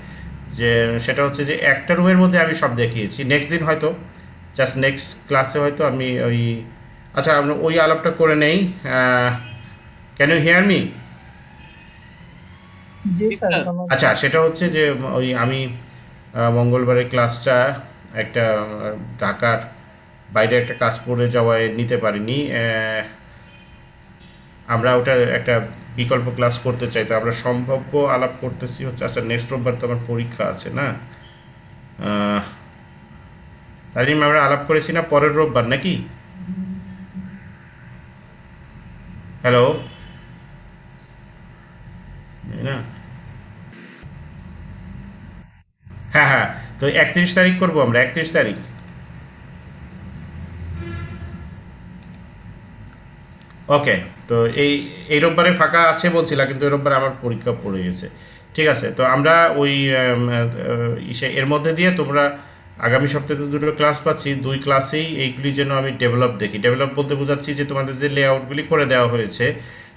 যে সেটা হচ্ছে যে একটা রুমের মধ্যে আমি সব দেখিয়েছি। নেক্সট দিন হয়তো জাস্ট নেক্সট ক্লাসে হয়তো আমি ওই আচ্ছা আমরা ওই আলাপটা করে নেই। Can you hear me? জি স্যার আচ্ছা সেটা হচ্ছে যে ওই আমি মঙ্গলবারের ক্লাসটা একটা ঢাকার বাইরে একটা কাজ পড়ে যাওয়ায় নিতে পারিনি। আমরা ওটা একটা বিকল্প ক্লাস করতে চাই, তো আমরা সম্ভাব্য আলাপ করতেছি হচ্ছে আচ্ছা নেক্সট রোববার তো আমার পরীক্ষা আছে না, তাই আমরা আলাপ করেছি না পরের রোববার নাকি? হ্যালো না, হ্যাঁ হ্যাঁ, তো 31 তারিখ করবো আমরা, 31 তারিখ। ওকে, তো এই রোববারে ফাঁকা আছে বলছিলাম, কিন্তু এই রোববারে আমার পরীক্ষা পড়ে গেছে। ঠিক আছে, তো আমরা ওই এর মধ্যে দিয়ে তোমরা আগামী সপ্তাহে তো দুটো ক্লাস পাচ্ছি, দুই ক্লাসেই এইগুলি যেন আমি ডেভেলপ দেখি। ডেভেলপ বলতে বোঝাচ্ছি যে তোমাদের যে লেআউটগুলি করে দেওয়া হয়েছে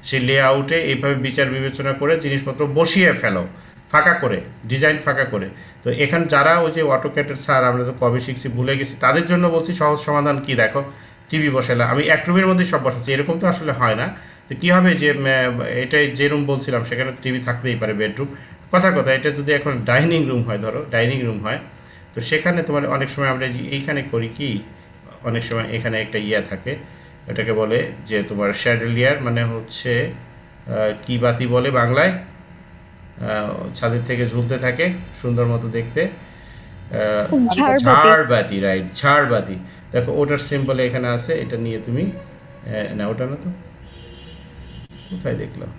সেই লেআউটে এইভাবে বিচার বিবেচনা করে জিনিসপত্র বসিয়ে ফেলো, ফাঁকা করে, ডিজাইন ফাঁকা করে। তো এখানে যারা ওই যে অটোক্যাটের স্যার আমরা তো কবে শিখছি ভুলে গেছি, তাদের জন্য বলছি সহজ সমাধান কি দেখো, টিভি বসালাম, আমি এক রুমের মধ্যেই সব বসাচ্ছি, এরকম তো আসলে হয় না। তো কী হবে যে এটাই যে রুম বলছিলাম সেখানে টিভি থাকতেই পারে, বেডরুম, কথার কথা এটা যদি এখন ডাইনিং রুম হয়, ধরো ডাইনিং রুম হয়, তো সেখানে তোমার অনেক সময় আমরা এইখানে করি কি, অনেক সময় এখানে একটা ইয়া থাকে, এটাকে বলে যে তোমার শ্যাডেলিয়ার, মানে হচ্ছে কি বাতি বলে বাংলায়, ছাদের থেকে ঝুলতে থাকে সুন্দর মতো দেখতে, ঝাড়বাতি, রাইট, ঝাড়বাতি। দেখো ওটার সিম্বল এখানে আছে, এটা নিয়ে তুমি না, ওটা না তো, কোথায় দেখলাম?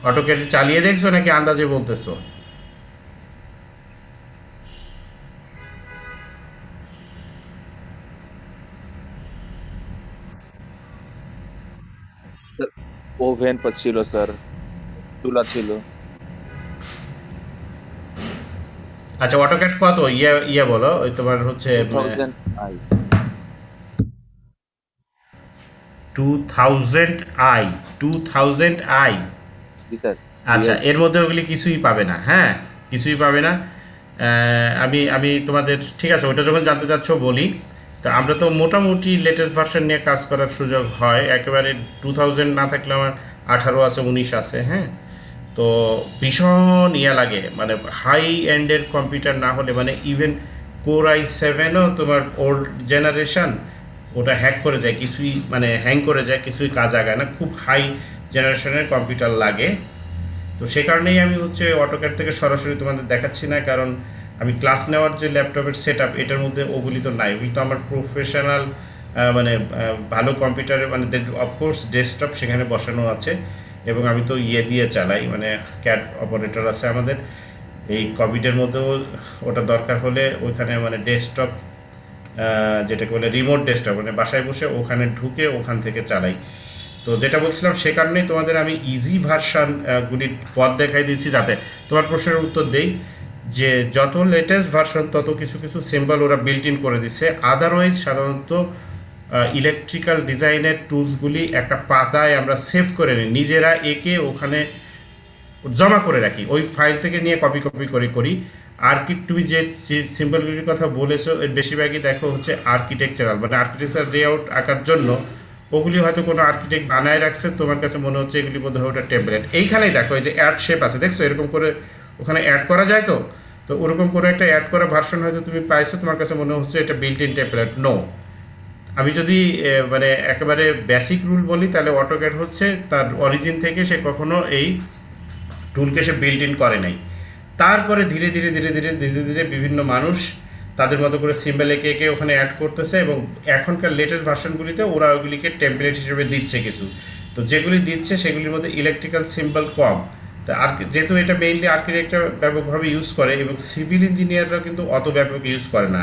অটোক্যাড চালিয়ে দেখছো নাকি আন্দাজে বলতেছো? ওভেন ছিল স্যার, চুলা ছিল। আচ্ছা অটোক্যাড কত ইয়া বলো, ওই তোমার হচ্ছে 2000 আই। G sir. আচ্ছা এর মধ্যে ওগুলি কিছুই পাবে না, হ্যাঁ কিছুই পাবে না। আমি তোমাদের ঠিক আছে ওটা যখন জানতে চাচ্ছ বলি, তো আমরা তো মোটামুটি লেটেস্ট ভার্সন নিয়ে কাজ করার সুযোগ হয়, একেবারে 2000 না থাকলে আমার 18 আছে, 19 আছে, হ্যাঁ। তো ভীষণ ইয়া লাগে, মানে হাই এন্ডের কম্পিউটার না হলে, মানে ইভেন কোর i7ও তোমার ওল্ড জেনারেশন, ওটা হ্যাক করে যায়, কিছুই মানে হ্যাং করে যায়, কিছুই কাজ আগায় না, খুব হাই জেনারেশনের কম্পিউটার লাগে। তো সে কারণেই আমি হচ্ছে অটোক্যাড থেকে সরাসরি তোমাদের দেখাচ্ছি না, কারণ আমি ক্লাস নেওয়ার যে ল্যাপটপের সেট আপ এটার মধ্যে ওগুলি তো নাই, ওগুলি তো আমার প্রফেশনাল মানে ভালো কম্পিউটারে, মানে অফকোর্স ডেস্কটপ সেখানে বসানো আছে, এবং আমি তো ইয়ে দিয়ে চালাই, মানে ক্যাট অপারেটর আছে আমাদের এই কোভিডের মধ্যেও, ওটা দরকার হলে ওইখানে মানে ডেস্কটপ যেটাকে বলে রিমোট ডেস্কটপ, মানে বাসায় বসে ওখানে ঢুকে ওখান থেকে চালাই। তো যেটা বলছিলাম সে কারণেই তোমাদের আমি ইজি ভার্সান গুলির পথ দেখাই দিচ্ছি, যাতে তোমার প্রশ্নের উত্তর দেই যে যত লেটেস্ট ভার্সন তত কিছু কিছু সিম্বল ওরা বিল্ট ইন করে দিচ্ছে। আদারওয়াইজ সাধারণত ইলেকট্রিক্যাল ডিজাইনের টুলসগুলি একটা পাতায় আমরা সেভ করে নিই, নিজেরা একে ওখানে জমা করে রাখি, ওই ফাইল থেকে নিয়ে কপি করে করি। তুমি যে সিম্বলগুলির কথা বলেছো এর বেশিরভাগই দেখো হচ্ছে আর্কিটেকচারাল, মানে আর্কিটেকচারাল লেআউট আঁকার জন্য ওগুলি হয়তো কোনো আর্কিটেক্ট বানায় রাখছে, তোমার কাছে মনে হচ্ছে এগুলি বোধহয় ওটা টেমপ্লেট। এইখানেই দেখো এই যে অ্যাড শেপ আছে, দেখছো এরকম করে ওখানে অ্যাড করা যায়, তো ওরকম করে একটা অ্যাড করা ভার্সন হয়তো তুমি পাইছো, তোমার কাছে মনে হচ্ছে এটা বিল্ট ইন টেমপ্লেট। নো, আমি যদি মানে একেবারে বেসিক রুল বলি, তাহলে অটোক্যাড হচ্ছে তার অরিজিন থেকে সে কখনো এই টুলকে সে বিল্ট ইন করে নাই। তারপরে ধীরে ধীরে বিভিন্ন মানুষ তাদের মতো করে সিম্বল একে ওখানে অ্যাড করতেছে, এবং এখনকার লেটেস্ট ভার্সনগুলিতে ওরা ওইগুলিকে টেমপ্লেট হিসেবে দিচ্ছে কিছু। তো যেগুলি দিচ্ছে সেগুলির মধ্যে ইলেকট্রিক্যাল সিম্বল কম, তা আর যেহেতু এটা মেইনলি আর্কিটেক্টরা ব্যাপকভাবে ইউজ করে, এবং সিভিল ইঞ্জিনিয়াররা কিন্তু অত ব্যাপক ইউজ করে না।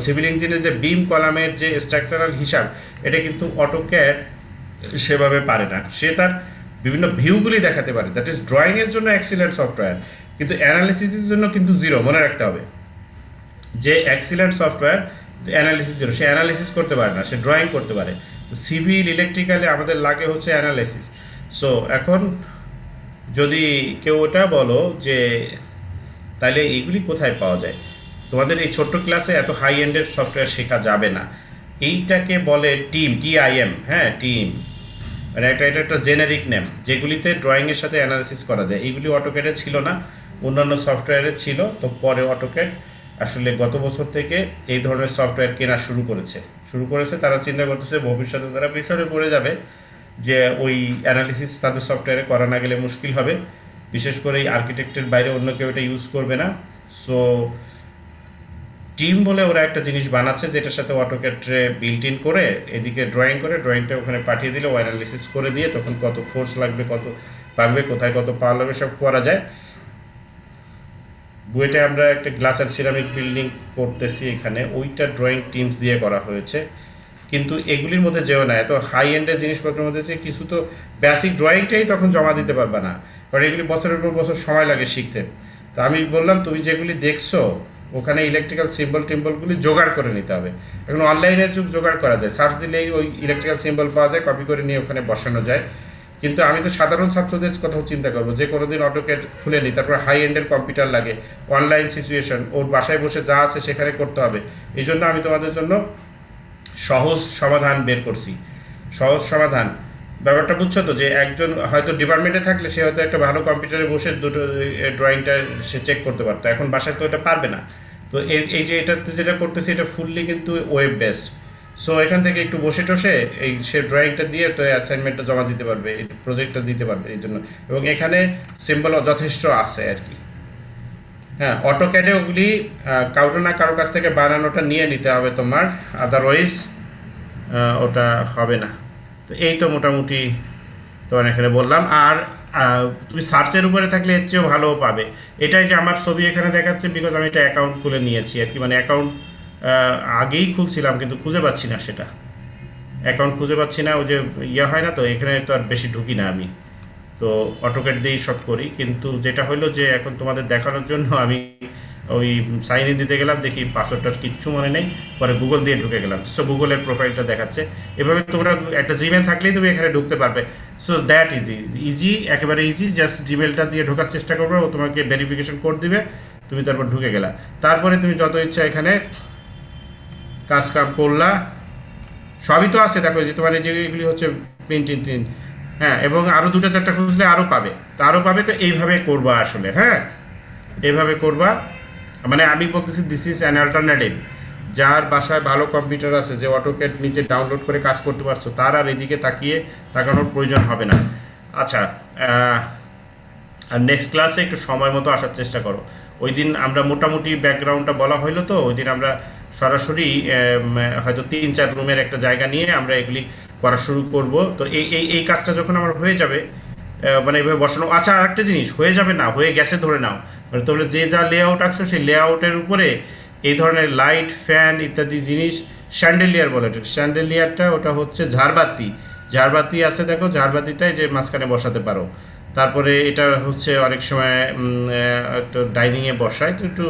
সিভিল ইঞ্জিনিয়ার যে বিম কলামের যে স্ট্রাকচারাল হিসাব, এটা কিন্তু অটোক্যাড সেভাবে পারে না। সে তার বিভিন্ন ভিউগুলি দেখাতে পারে, দ্যাট ইজ ড্রয়িংয়ের জন্য এক্সিলেন্ট সফটওয়্যার, কিন্তু অ্যানালিসিসের জন্য কিন্তু জিরো। মনে রাখতে হবে যে এক্সিলেন্ট সফটওয়্যার অ্যানালিসিস জিরো, সে অ্যানালিসিস করতে পারে না, সে ড্রয়িং করতে পারে। সিভিল ইলেকট্রিক্যালে আমাদের লাগে হচ্ছে অ্যানালিসিস। সো এখন যদি কেউ ওটা বলো যে তাহলে এইগুলি কোথায় পাওয়া যায়, তোমাদের এই ছোট্ট ক্লাসে এত হাই এন্ডের সফটওয়্যার শেখা যাবে না। এইটাকে বলে TIM, হ্যাঁ টিম, মানে এটা একটা জেনারিক নেম, যেগুলিতে ড্রয়িংয়ের সাথে অ্যানালিসিস করা যায়। এইগুলি অটোক্যাডে ছিল না, অন্যান্য সফটওয়্যারে ছিল। তো পরে অটোক্যাড আসলে গত বছর থেকে এই ধরনের সফটওয়্যার কেনা শুরু করেছে। তারা চিন্তা করতেছে ভবিষ্যতে তারা পিছনে পড়ে যাবে, যে ওই অ্যানালিসিস তাদের সফটওয়্যারে করা না গেলে মুশকিল হবে, বিশেষ করে এই আর্কিটেক্টের বাইরে অন্য কেউ এটা ইউজ করবে না। সো টিম বলে ওরা একটা জিনিস বানাচ্ছে, যেটার সাথে অটোক্যাডে বিল্ট ইন করে এদিকে ড্রয়িং করে, ড্রয়িংটা ওখানে পাঠিয়ে দিলে ও অ্যানালিসিস করে দিয়ে তখন কত ফোর্স লাগবে, কত লাগবে, কোথায় কত পাওয়ার লাগবে সব করা যায়। বুয়েটে আমরা একটা গ্লাস অ্যান্ড সিরামিক বিল্ডিং করতেছি, এখানে ওইটা ড্রয়িং টিমস দিয়ে করা হয়েছে। কিন্তু এগুলির মধ্যে যেও না, এত হাই এন্ডের জিনিসপত্রের মধ্যে যে কিছু তো বেসিক ড্রয়িংটাই তখন জমা দিতে পারবে না, কারণ এগুলি বছরের পর বছর সময় লাগে শিখতে। তো আমি বললাম তুমি যেগুলি দেখছো ওখানে ইলেকট্রিক্যাল টিম্বলগুলি জোগাড় করে নিতে হবে। এখন অনলাইনের যুগ, জোগাড় করা যায়, সার্চ দিলেই ওই ইলেকট্রিক্যাল সিম্বল পাওয়া যায়, কপি করে নিয়ে ওখানে বসানো যায়। কিন্তু আমি তো সাধারণ ছাত্রদের কথাও চিন্তা করবো, যে কোনোদিন অটোক্যাড খুলে নি, তারপর হাই এন্ডের কম্পিউটার লাগে, অনলাইন সিচুয়েশন, ওর বাসায় বসে যা আছে সেখানে করতে হবে। এই জন্য আমি তোমাদের জন্য সহজ সমাধান বের করছি। সহজ সমাধান ব্যাপারটা বুঝছো তো, যে একজন হয়তো ডিপার্টমেন্টে থাকলে সে হয়তো একটা ভালো কম্পিউটারে বসে দুটো ড্রয়িংটা সে চেক করতে পারতো, এখন বাসায় তো এটা পারবে না। তো এই যে এটাতে যেটা করতেছি এটা ফুললি কিন্তু ওয়েব বেসড। সো এখান থেকে একটু বসে টসে এই সে ড্রয়িংটা দিয়ে তো অ্যাসাইনমেন্টটা জমা দিতে পারবে, প্রজেক্টটা দিতে পারবে এই জন্য। এবং এখানে সিম্বল যথেষ্ট আছে আর কি। হ্যাঁ, অটোক্যাডে ওগুলি কারো না কারো কাছ থেকে বানানোটা নিয়ে নিতে হবে তোমার, আদারওয়াইজ ওটা হবে না। তো এই তো মোটামুটি তোমার এখানে বললাম। আর তুমি সার্চের উপরে থাকলে এর চেয়েও ভালো পাবে। এটাই যে আমার ছবি এখানে দেখাচ্ছে, বিকজ আমি এটা অ্যাকাউন্ট খুলে নিয়েছি আর কি, মানে অ্যাকাউন্ট আগেই খুলছিলাম কিন্তু খুঁজে পাচ্ছি না, সেটা অ্যাকাউন্ট খুঁজে পাচ্ছি না। ওই যে ইয়ে হয় না, তো এখানে তো আর বেশি ঢুকি না আমি, তো অটোক্যাড দিয়েই সব করি। কিন্তু যেটা হলো যে এখন তোমাদের দেখানোর জন্য আমি ওই সাইন ইন দিতে গেলাম, দেখি পাসওয়ার্ডটার কিচ্ছু মনে নেই, পরে গুগল দিয়ে ঢুকে গেলাম। সো গুগলের প্রোফাইলটা দেখাচ্ছে। এভাবে তোমরা একটা জিমেল থাকলেই তুমি এখানে ঢুকতে পারবে। সো দ্যাট ইজি, একেবারে ইজি। জাস্ট জিমেলটা দিয়ে ঢোকার চেষ্টা করবে, ও তোমাকে ভেরিফিকেশন কোড দিবে, তুমি তারপর ঢুকে গেলা। তারপরে তুমি যত ইচ্ছা এখানে কাজ কাম করলা, সবই তো আছে। দেখো যে তোমার এই যে এগুলি হচ্ছে প্রিন্ট টিন, হ্যাঁ, এবং আরও 2-4টা খুঁজলে আরও পাবে, তো আরও পাবে। তো এইভাবে করবা আসলে, হ্যাঁ এইভাবে করবা। মানে আমি বলতেছি দিস ইজ অ্যান অল্টারনেটিভ। যার বাসায় ভালো কম্পিউটার আছে, যে অটোক্যাড নিজে ডাউনলোড করে কাজ করতে পারছো, তার আর এদিকে তাকানোর প্রয়োজন হবে না। আচ্ছা, আর নেক্সট ক্লাসে একটু সময় মতো আসার চেষ্টা করো। ওই দিন আমরা মোটামুটি ব্যাকগ্রাউন্ডটা বলা হইলো, তো ওই দিন আমরা সরাসরি হয়তো 3-4 রুমের একটা জায়গা নিয়ে আমরা এগুলি করা শুরু করব। তো এই কাজটা যখন আমার হয়ে যাবে, মানে এভাবে বসানো। আচ্ছা, আরেকটা জিনিস হয়ে যাবে না, হয়ে গেছে ধরে নাও, মানে তোমরা যে যা লেআউট আঁকছো সেই লেআউটের উপরে এই ধরনের লাইট, ফ্যান ইত্যাদি জিনিস, শ্যান্ডেলিয়ার বলে, শ্যান্ডেলিয়ারটা ওটা হচ্ছে ঝাড়বাতি আছে, দেখো ঝাড়বাতিটাই যে মাঝখানে বসাতে পারো। তারপরে এটা হচ্ছে অনেক সময় একটু ডাইনিংয়ে বসায়, তো একটু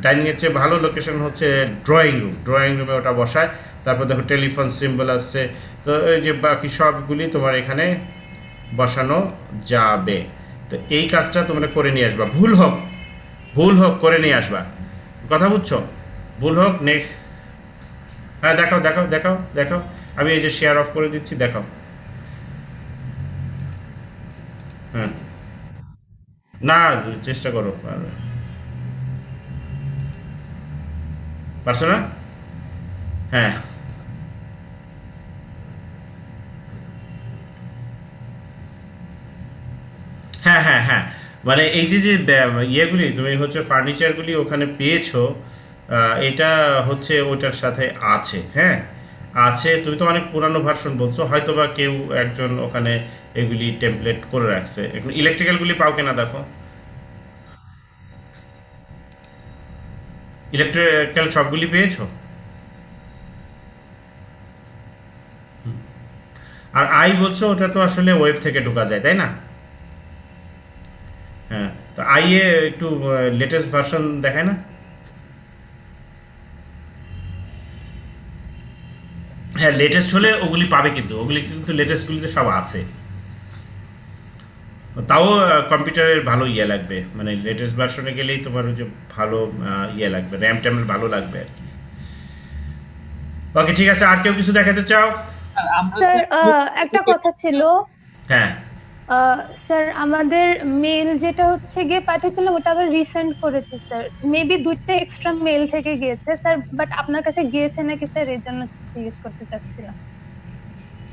ডাইনিংয়ের চেয়ে ভালো লোকেশন হচ্ছে ড্রয়িং রুমে ওটা বসায়। তারপর দেখো টেলিফোন সিম্বল আসছে। তো এই যে বাকি সবগুলি তোমার এখানে বসানো যাবে। তো এই কাজটা তোমরা করে নিয়ে আসবা, ভুল হোক করে নিয়ে আসবা, কথা বুঝছো? ভুল হোক নেক্সট। হ্যাঁ, দেখাও। আমি এই যে শেয়ার অফ করে দিচ্ছি, দেখাও। হ্যাঁ, না চেষ্টা করো, পারছো না? হ্যাঁ, মানে এই যে ইয়েগুলি তুমি হচ্ছে ফার্নিচারগুলি ওখানে পেয়েছো, এটা হচ্ছে ওটার সাথে আছে। হ্যাঁ আছে, তুমি তো অনেক পুরানো ভার্সন বলছো, হয়তো বা কেউ একজন ওখানে এগুলি টেমপ্লেট করে রাখছে। এখন ইলেকট্রিক্যালগুলি পাও কিনা দেখো, ইলেকট্রিক্যাল সবগুলি পেয়েছো। আর আই বলছো, ওটা তো আসলে ওয়েব থেকে ঢোকা যায়, তাই না? হ্যাঁ, তো আইএ একটু লেটেস্ট ভার্সন দেখায় না? হ্যাঁ, লেটেস্ট হলে ওগুলি পাবে, কিন্তু ওগুলি কিন্তু লেটেস্টগুলিতে সব আছে। তাও কম্পিউটারের ভালো ইয়ে লাগবে, মানে লেটেস্ট ভার্সনে গেলেই তোমার ওই যে ভালো ইয়ে লাগবে, র্যাম ট্যামের ভালো লাগবে আর কি। ওকে ঠিক আছে, আর কেউ কিছু দেখাতে চাও? আর আমরা স্যার স্যার একটা কথা ছিল, হ্যাঁ স্যার আমাদের মেল যেটা হচ্ছে গিয়ে পাঠিয়েছিলাম ওটা আবার রিসেন্ড করেছে স্যার, মেবি 2টা এক্সট্রা মেল থেকে গিয়েছে স্যার, বাট আপনার কাছে গিয়েছে নাকি স্যার এই জন্য জিজ্ঞেস করতে চাচ্ছিলাম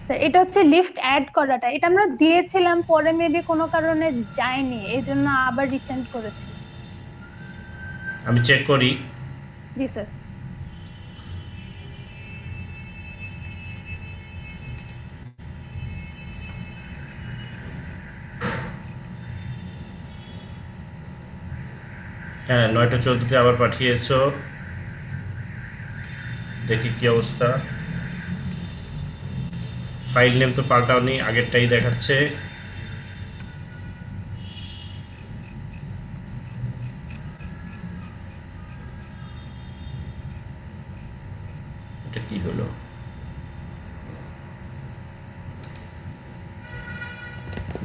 স্যার। এটা হচ্ছে লিফট অ্যাড করাটা, এটা আমরা দিয়েছিলাম, পরে মেবি কোনো কারণে যায়নি, এই জন্য আবার রিসেন্ড করেছি। আমি চেক করি। জি স্যার। হ্যাঁ 9টা 14-তে আবার পাঠিয়েছো, দেখি কি অবস্থা। ফাইল নেম তো পাল্টাওনি, আগেরটাই দেখাচ্ছে। এটা কি হলো?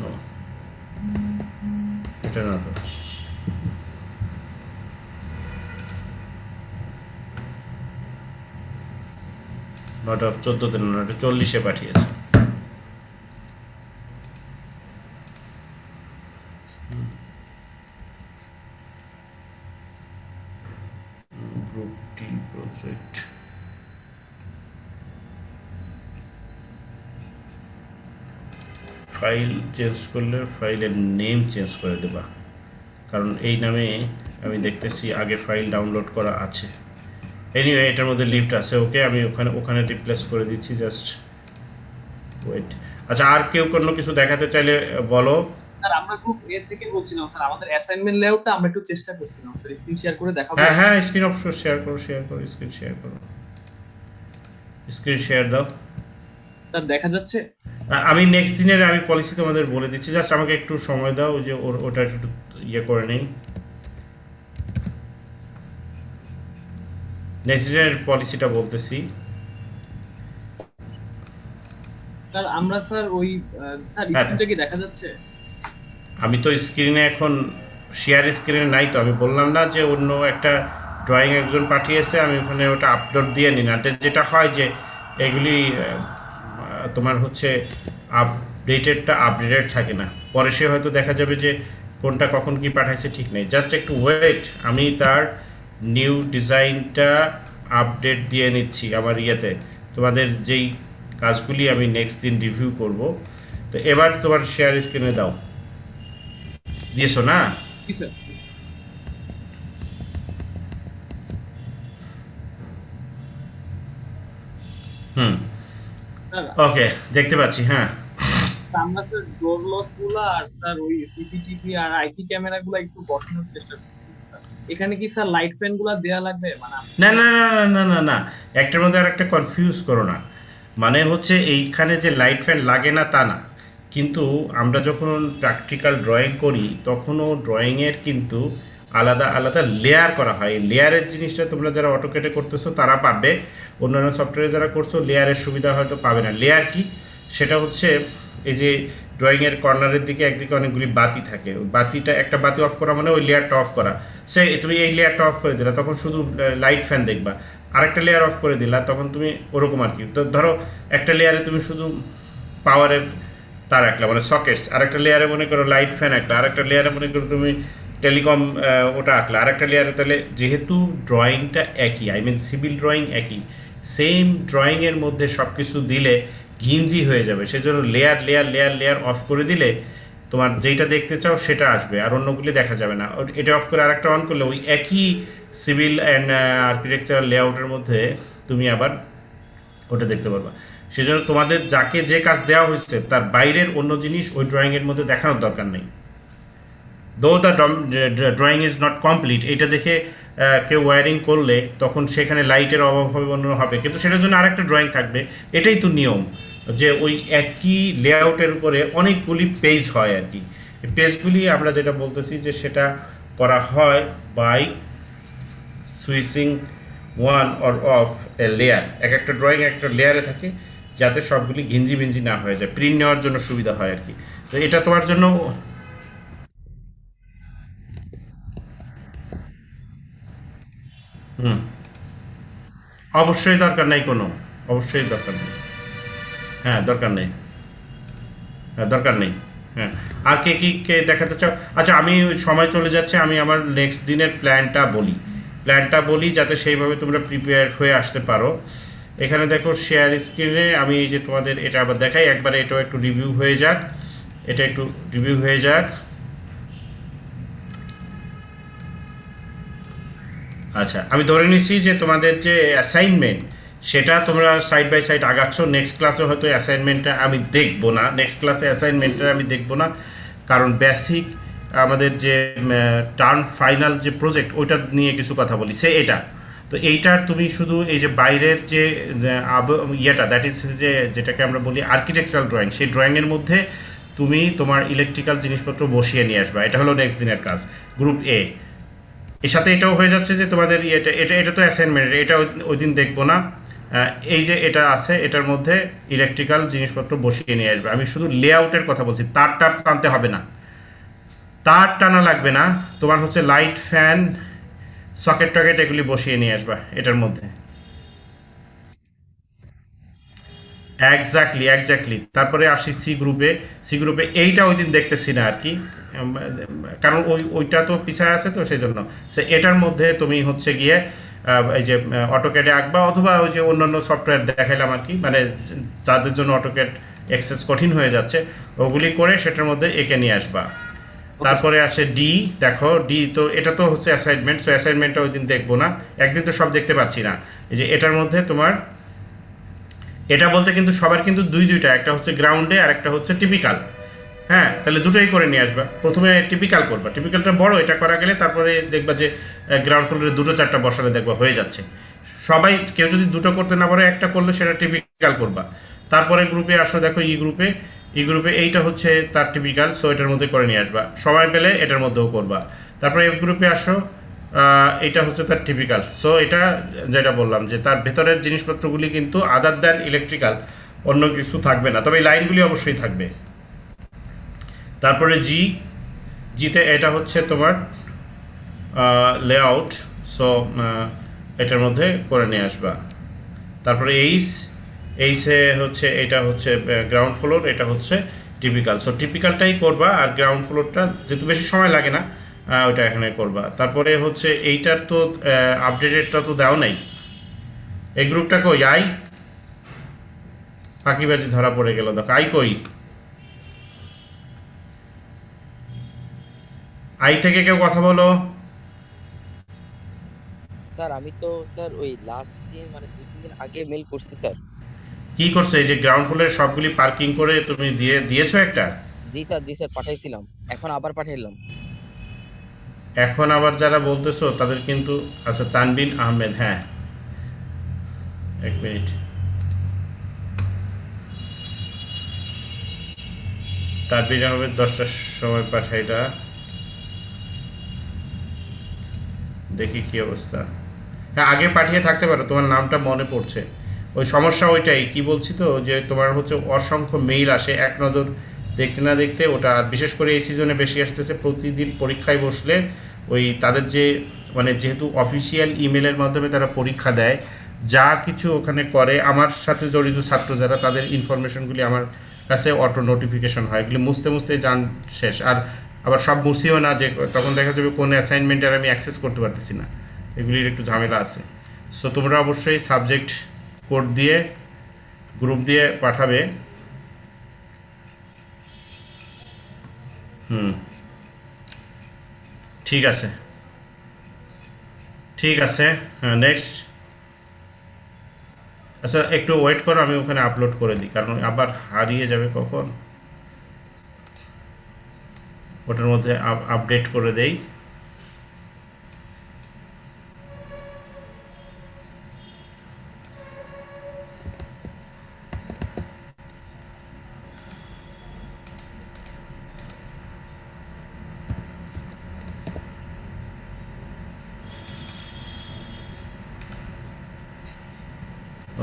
No, এটা না তো। নটা 14-তে না, 9টা 40-এ পাঠিয়েছে। Group T project, file change করলে ফাইলের নেম চেঞ্জ করে দেবা, কারণ এই নামে আমি দেখতেছি আগের ফাইল ডাউনলোড করা আছে। এনিওয়ে এটার মধ্যে লিফট আছে, ওকে আমি ওখানে রিপ্লেস করে দিচ্ছি, জাস্ট ওয়েট। আচ্ছা আর কেউ কোনো কিছু দেখাতে চাইলে বলো। স্যার আমরা গ্রুপ এ থেকে বলছিলাম স্যার, আমাদের অ্যাসাইনমেন্ট লেআউটটা আমরা একটু চেষ্টা করছিলাম স্যার, স্ক্রিন শেয়ার করে দেখাবো। হ্যাঁ হ্যাঁ স্ক্রিন অবশ্যই শেয়ার করো, স্ক্রিন শেয়ার করো, স্ক্রিন শেয়ার দাও। স্যার দেখা যাচ্ছে? আমি নেক্সট দিনের আমি পলিসি তোমাদের বলে দিচ্ছি, জাস্ট আমাকে একটু সময় দাও, ওই যে ওটা একটু ইয়ে করে নেই। নেক্সট দিনের পলিসিটা বলতেছি। স্যার আমরা স্যার ওই স্যার হ্যাঁ। স্ক্রিনটা কি দেখা যাচ্ছে? আমি তো স্ক্রিনে এখন শেয়ার স্ক্রিনে নাই, তো আমি বললাম না যে অন্য একটা ড্রয়িং একজন পাঠিয়েছে, আমি ওখানে ওটা আপলোড দিয়ে নিই না। যেটা হয় যে এগুলি তোমার হচ্ছে আপডেটেড থাকে না, পরে সে হয়তো দেখা যাবে যে কোনটা কখন কি পাঠাইছে ঠিক নেই। জাস্ট একটু ওয়েট, আমি তার নিউ ডিজাইনটা আপডেট দিয়ে নিচ্ছি আমার ইয়েতে, তোমাদের যেই কাজগুলি আমি নেক্সট দিন রিভিউ করব। তো এবার তোমার শেয়ার স্ক্রিনে দাও, দিয়েছো না? কি স্যার? হুম স্যার ওকে দেখতে পাচ্ছি। হ্যাঁ আমরা স্যার ডোর লক গুলা আর স্যার ওই সিসিটিভি আর আইপি ক্যামেরা গুলা একটু বসানোর চেষ্টা করছি স্যার। এখানে কি স্যার লাইট ফ্যান গুলা দেয়া লাগবে? মানে না না না না না না, একটার মধ্যে আর একটা কনফিউজ করো না। মানে হচ্ছে এইখানে যে লাইট ফ্যান লাগে না তা না, কিন্তু আমরা যখন প্র্যাকটিক্যাল ড্রয়িং করি তখনও ড্রয়িংয়ের কিন্তু আলাদা আলাদা লেয়ার করা হয়। লেয়ারের জিনিসটা তোমরা যারা অটোকেটে করতেছো তারা পাবে, অন্যান্য সফটওয়্যারে যারা করছো লেয়ারের সুবিধা হয়তো পাবে না। লেয়ার কি? সেটা হচ্ছে এই যে ড্রয়িংয়ের কর্নারের দিকে একদিকে অনেকগুলি বাতি থাকে, ওই বাতিটা একটা বাতি অফ করা মানে ওই লেয়ারটা অফ করা। সে তুমি এই লেয়ারটা অফ করে দিলা তখন শুধু লাইট ফ্যান দেখবা, আরেকটা লেয়ার অফ করে দিলা তখন তুমি ওরকম আর কি। তো ধরো একটা লেয়ারে তুমি শুধু পাওয়ারের তার রাখলা মানে সকেটস, আরেকটা লেয়ারে মনে করো লাইট ফ্যান একটা, আরেকটা লেয়ারে মনে করো তুমি টেলিকম ওটা আঁকলা, আরেকটা লেয়ারে। তাহলে যেহেতু ড্রয়িংটা একই, আই মিন সিভিল ড্রয়িং একই, সেম ড্রয়িংয়ের মধ্যে সব কিছু দিলে ঘিঞ্জি হয়ে যাবে। সেজন্য layer layer layer layer of করে দিলে তোমার যেটা দেখতে চাও সেটা আসবে, আর অন্যগুলি দেখা যাবে না। এটা অফ করে আরেকটা অন করলে ওই একই সিভিল অ্যান্ড আর্কিটেকচারাল লেআউটের মধ্যে তুমি আবার ওটা দেখতে পারবা। সেজন্য তোমাদের যাকে যে কাজ দেওয়া হয়েছে তার বাইরের অন্য জিনিস ওই ড্রয়িংয়ের মধ্যে দেখানোর দরকার নেই। দো the drawing is not complete, এটা দেখে কেউ ওয়ারিং করলে তখন সেখানে লাইটের অভাব হবে, অন্য হবে, কিন্তু সেটার জন্য আরেকটা ড্রয়িং থাকবে। এটাই তো নিয়ম, যে ওই একই লেআউটের উপরে অনেকগুলি পেজ হয় আর কি। পেজগুলি আমরা যেটা বলতেছি যে সেটা করা হয় by switching on or off a layer. এক একটা ড্রয়িং একটা লেয়ারে থাকে যাতে সবগুলি ঘিঞ্জি বিঞ্জি না হয়ে যায়, প্রিন্ট নেওয়ার জন্য সুবিধা হয় আর কি। তো এটা তোমার জন্য হুম, অবশ্যই দরকার নেই কোনো, অবশ্যই দরকার নেই। হ্যাঁ, দরকার নেই। হ্যাঁ, দরকার নেই। হ্যাঁ, আর কে দেখাতে চাও? আচ্ছা, আমি সময় চলে যাচ্ছে, আমি আমার নেক্সট দিনের প্ল্যানটা বলি যাতে সেইভাবে তোমরা প্রিপেয়ার হয়ে আসতে পারো। এখানে দেখো শেয়ার স্ক্রিনে আমি এই যে তোমাদের এটা আবার দেখাই, একবারে এটাও একটু রিভিউ হয়ে যাক, এটা একটু রিভিউ হয়ে যাক। আচ্ছা, আমি ধরে নিচ্ছি যে তোমাদের যে অ্যাসাইনমেন্ট সেটা তোমরা সাইড বাই সাইড আগাচ্ছ। নেক্সট ক্লাসে হয়তো অ্যাসাইনমেন্টটা আমি দেখবো না, কারণ বেসিক আমাদের যে টার্ম ফাইনাল যে প্রজেক্ট ওইটা নিয়ে কিছু কথা বলি, সে এটা তো এইটার তুমি শুধু এই যে বাইরের যে ইয়েটা, দ্যাট ইজ যেটাকে আমরা বলি আর্কিটেকচারাল ড্রয়িং, সেই ড্রয়িংয়ের মধ্যে তুমি তোমার ইলেকট্রিক্যাল জিনিসপত্র বসিয়ে নিয়ে আসবা। এটা হলো নেক্সট দিনের কাজ, গ্রুপ এ। এর সাথে এটাও হয়ে যাচ্ছে যে তোমাদের এটা তো অ্যাসাইনমেন্ট, এটা ওই দিন দেখবো না। এই যে এটা আছে, এটার মধ্যে ইলেকট্রিক্যাল জিনিসপত্র বসিয়ে নিয়ে আসবে। আমি শুধু লেআউটের কথা বলছি, তার টানতে হবে না, তার টানা লাগবে না। তোমার হচ্ছে লাইট, ফ্যান, সকেট টকেট এগুলি বসিয়ে নিয়ে আসবা এটার মধ্যে। এক্স্যাক্টলি। তারপরে আসি সি গ্রুপে এইটা ওই দিন দেখতেছি না আর কি, কারণ ওইটা তো পিছায় আছে, তো সেই জন্য এটার মধ্যে তুমি হচ্ছে গিয়ে এই যে অটোক্যাডে আঁকবা, অথবা ওই যে অন্যান্য সফটওয়্যার দেখাইলাম আর কি, মানে যাদের জন্য অটোক্যাড অ্যাক্সেস কঠিন হয়ে যাচ্ছে ওগুলি করে সেটার মধ্যে এঁকে নিয়ে আসবা। তারপরে আসে ডি, দেখো ডি তো এটা তো হচ্ছে অ্যাসাইনমেন্ট, সো অ্যাসাইনমেন্টটা ওই দিন দেখবো না, একদিন তো সব দেখতে পাচ্ছি না। এই যে এটার মধ্যে তোমার এটা বলতে কিন্তু সবার কিন্তু দুইটা, একটা হচ্ছে গ্রাউন্ডে আর একটা হচ্ছে টিপিক্যাল। হ্যাঁ, তাহলে দুটোই করে নিয়ে আসবা। প্রথমে টিপিক্যাল করবা, টিপিক্যালটা বড়, এটা করা গেলে তারপরে দেখবা যে গ্রাউন্ড ফ্লোরে 2-4টা বসালে দেখবা হয়ে যাচ্ছে। সবাই কেউ যদি দুটো করতে না পারে, একটা করলে সেটা টিপিক্যাল করবা। তারপরে গ্রুপে আসো, দেখো ই গ্রুপে এইটা হচ্ছে তার টিপিক্যাল, সো এটার মধ্যে করে নিয়ে আসবা। সময় পেলে এটার মধ্যেও করবা। তারপরে এফ গ্রুপে আসো, এটা হচ্ছে তার টিপিক্যাল, সো এটা যেটা বললাম যে তার ভেতরের জিনিসপত্রগুলি কিন্তু আদার দ্যান ইলেকট্রিক্যাল অন্য কিছু থাকবে না, তবে এই লাইনগুলি অবশ্যই থাকবে। তারপরে জিতে এটা হচ্ছে তোমার লেআউট, সো এটার মধ্যে করে নিয়ে আসবা। তারপরে এইসে হচ্ছে এটা হচ্ছে গ্রাউন্ড ফ্লোর, এটা হচ্ছে টিপিক্যাল, সো টিপিক্যালটাই করবা, আর গ্রাউন্ড ফ্লোরটা যেহেতু বেশি সময় লাগে না ওইটা এখানে করবা। তারপরে হচ্ছে এইটার তো আপডেটেডটা তো দেওয়া নাই। এই গ্রুপটা কই, ফাঁকিবাজি ধরা পড়ে গেল, দেখো কই, থেকে কেউ কথা বলো। স্যার আমি তো স্যার ওই লাস্ট দিন মানে 2-3 দিন আগে মেল করছি স্যার। কি করছো? এই যে গ্রাউন্ড ফ্লোরের সবগুলি পার্কিং করে তুমি দিয়েছো একটা? জি স্যার পাঠাইছিলাম, এখন আবার পাঠাইলাম। এখন আবার যারা বলতেছো তাদের কিন্তু আচ্ছা, তানবিন আহমেদ, হ্যাঁ এক মিনিট, তানবিন আহমেদ 10টার সময় পাঠাইটা, দেখি কি অবস্থা। হ্যাঁ, আগে পাঠিয়ে থাকতে পারো, তোমার নামটা মনে পড়ছে। ওই সমস্যা ওইটাই, কি বলছি তো, যে তোমার হচ্ছে অসংখ্য মেইল আসে, এক নজর দেখতে না দেখতে ওটা, আর বিশেষ করে এই সিজনে বেশি আসতেছে। প্রতিদিন পরীক্ষায় বসলে ওই তাদের যে মানে যেহেতু অফিসিয়াল ইমেলের মাধ্যমে তারা পরীক্ষা দেয়, যা কিছু ওখানে করে, আমার সাথে জড়িত ছাত্র যারা, তাদের ইনফরমেশনগুলি আমার কাছে অটো নোটিফিকেশন হয়, এগুলি মুছতে যান শেষ। আর আবার সব মুছিও না, যে তখন দেখা যাবে কোন অ্যাসাইনমেন্টের আমি অ্যাক্সেস করতে পারতেছি না, এগুলির একটু ঝামেলা আছে। সো তোমরা অবশ্যই সাবজেক্ট কোড দিয়ে গ্রুপ দিয়ে পাঠাবে। ঠিক আছে, হ্যাঁ নেক্সট। আচ্ছা, একটু ওয়েট করো, আমি ওখানে আপলোড করে দিই, কারণ আবার হারিয়ে যাবে কখন, ওটার মধ্যে আপডেট করে দেই।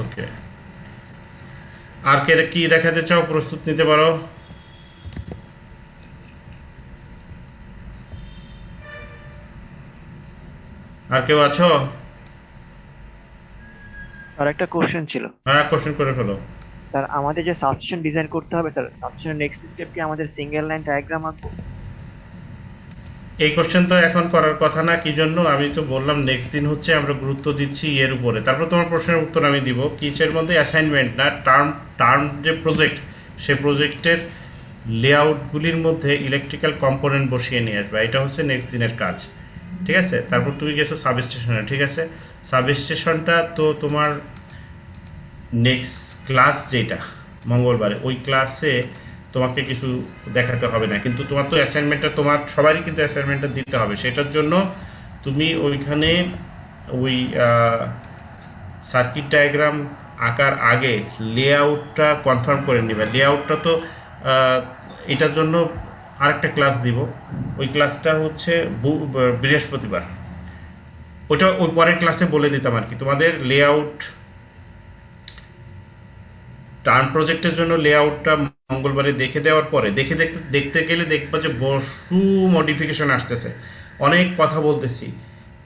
ওকে, আর কে কি দেখাতে চাও? প্রস্তুত নিতে পারো। আর কেউ আছো? আর একটা কোশ্চেন ছিল হ্যাঁ, কোশ্চেন করে ফেলো। স্যার, আমাদের যে সাবস্টেশন ডিজাইন করতে হবে স্যার, সাবস্টেশনের নেক্সট স্টেপ কি আমাদের সিঙ্গেল লাইন ডায়াগ্রাম আঁকবো? এই কোশ্চেন তো এখন করার কথা না, কি জন্য আমি তো বললাম নেক্সট দিন হচ্ছে আমরা গুরুত্ব দিচ্ছি এর উপরে, তারপর তোমার প্রশ্নের উত্তর আমি দিব। কিসের মধ্যে? অ্যাসাইনমেন্ট না, টার্ম যে প্রজেক্ট, সেই প্রজেক্টের লেআউটগুলির মধ্যে ইলেকট্রিক্যাল কম্পোনেন্ট বসিয়ে নিয়ে আসবে, এটা হচ্ছে নেক্সট দিনের কাজ। ঠিক আছে, তারপর তুমি গেছো সাবস্টেশনে। ঠিক আছে, সাবস্টেশনটা তো তোমার নেক্সট ক্লাস যেটা মঙ্গলবারে, ওই ক্লাসে তোমাকে কিছু দেখাতে হবে না, কিন্তু তোমার তো অ্যাসাইনমেন্টটা, তোমার সবারই কিন্তু অ্যাসাইনমেন্টটা দিতে হবে। সেটার জন্য তুমি ওইখানে ওই সার্কিট ডায়াগ্রাম আঁকার আগে লেআউটটা কনফার্ম করে নেবে। লেআউটটা তো এটার জন্য আরেকটা ক্লাস দিব, ওই ক্লাসটা হচ্ছে বৃহস্পতিবার, ওইটা ওই পরের ক্লাসে বলে দিতাম আর কি। তোমাদের লেআউট টার্ম প্রজেক্টের জন্য লেআউটটা মঙ্গলবারে দেখে দেওয়ার পরে দেখতে গেলে দেখবা যে বসু মডিফিকেশন আসতেছে, অনেক কথা বলতেছি।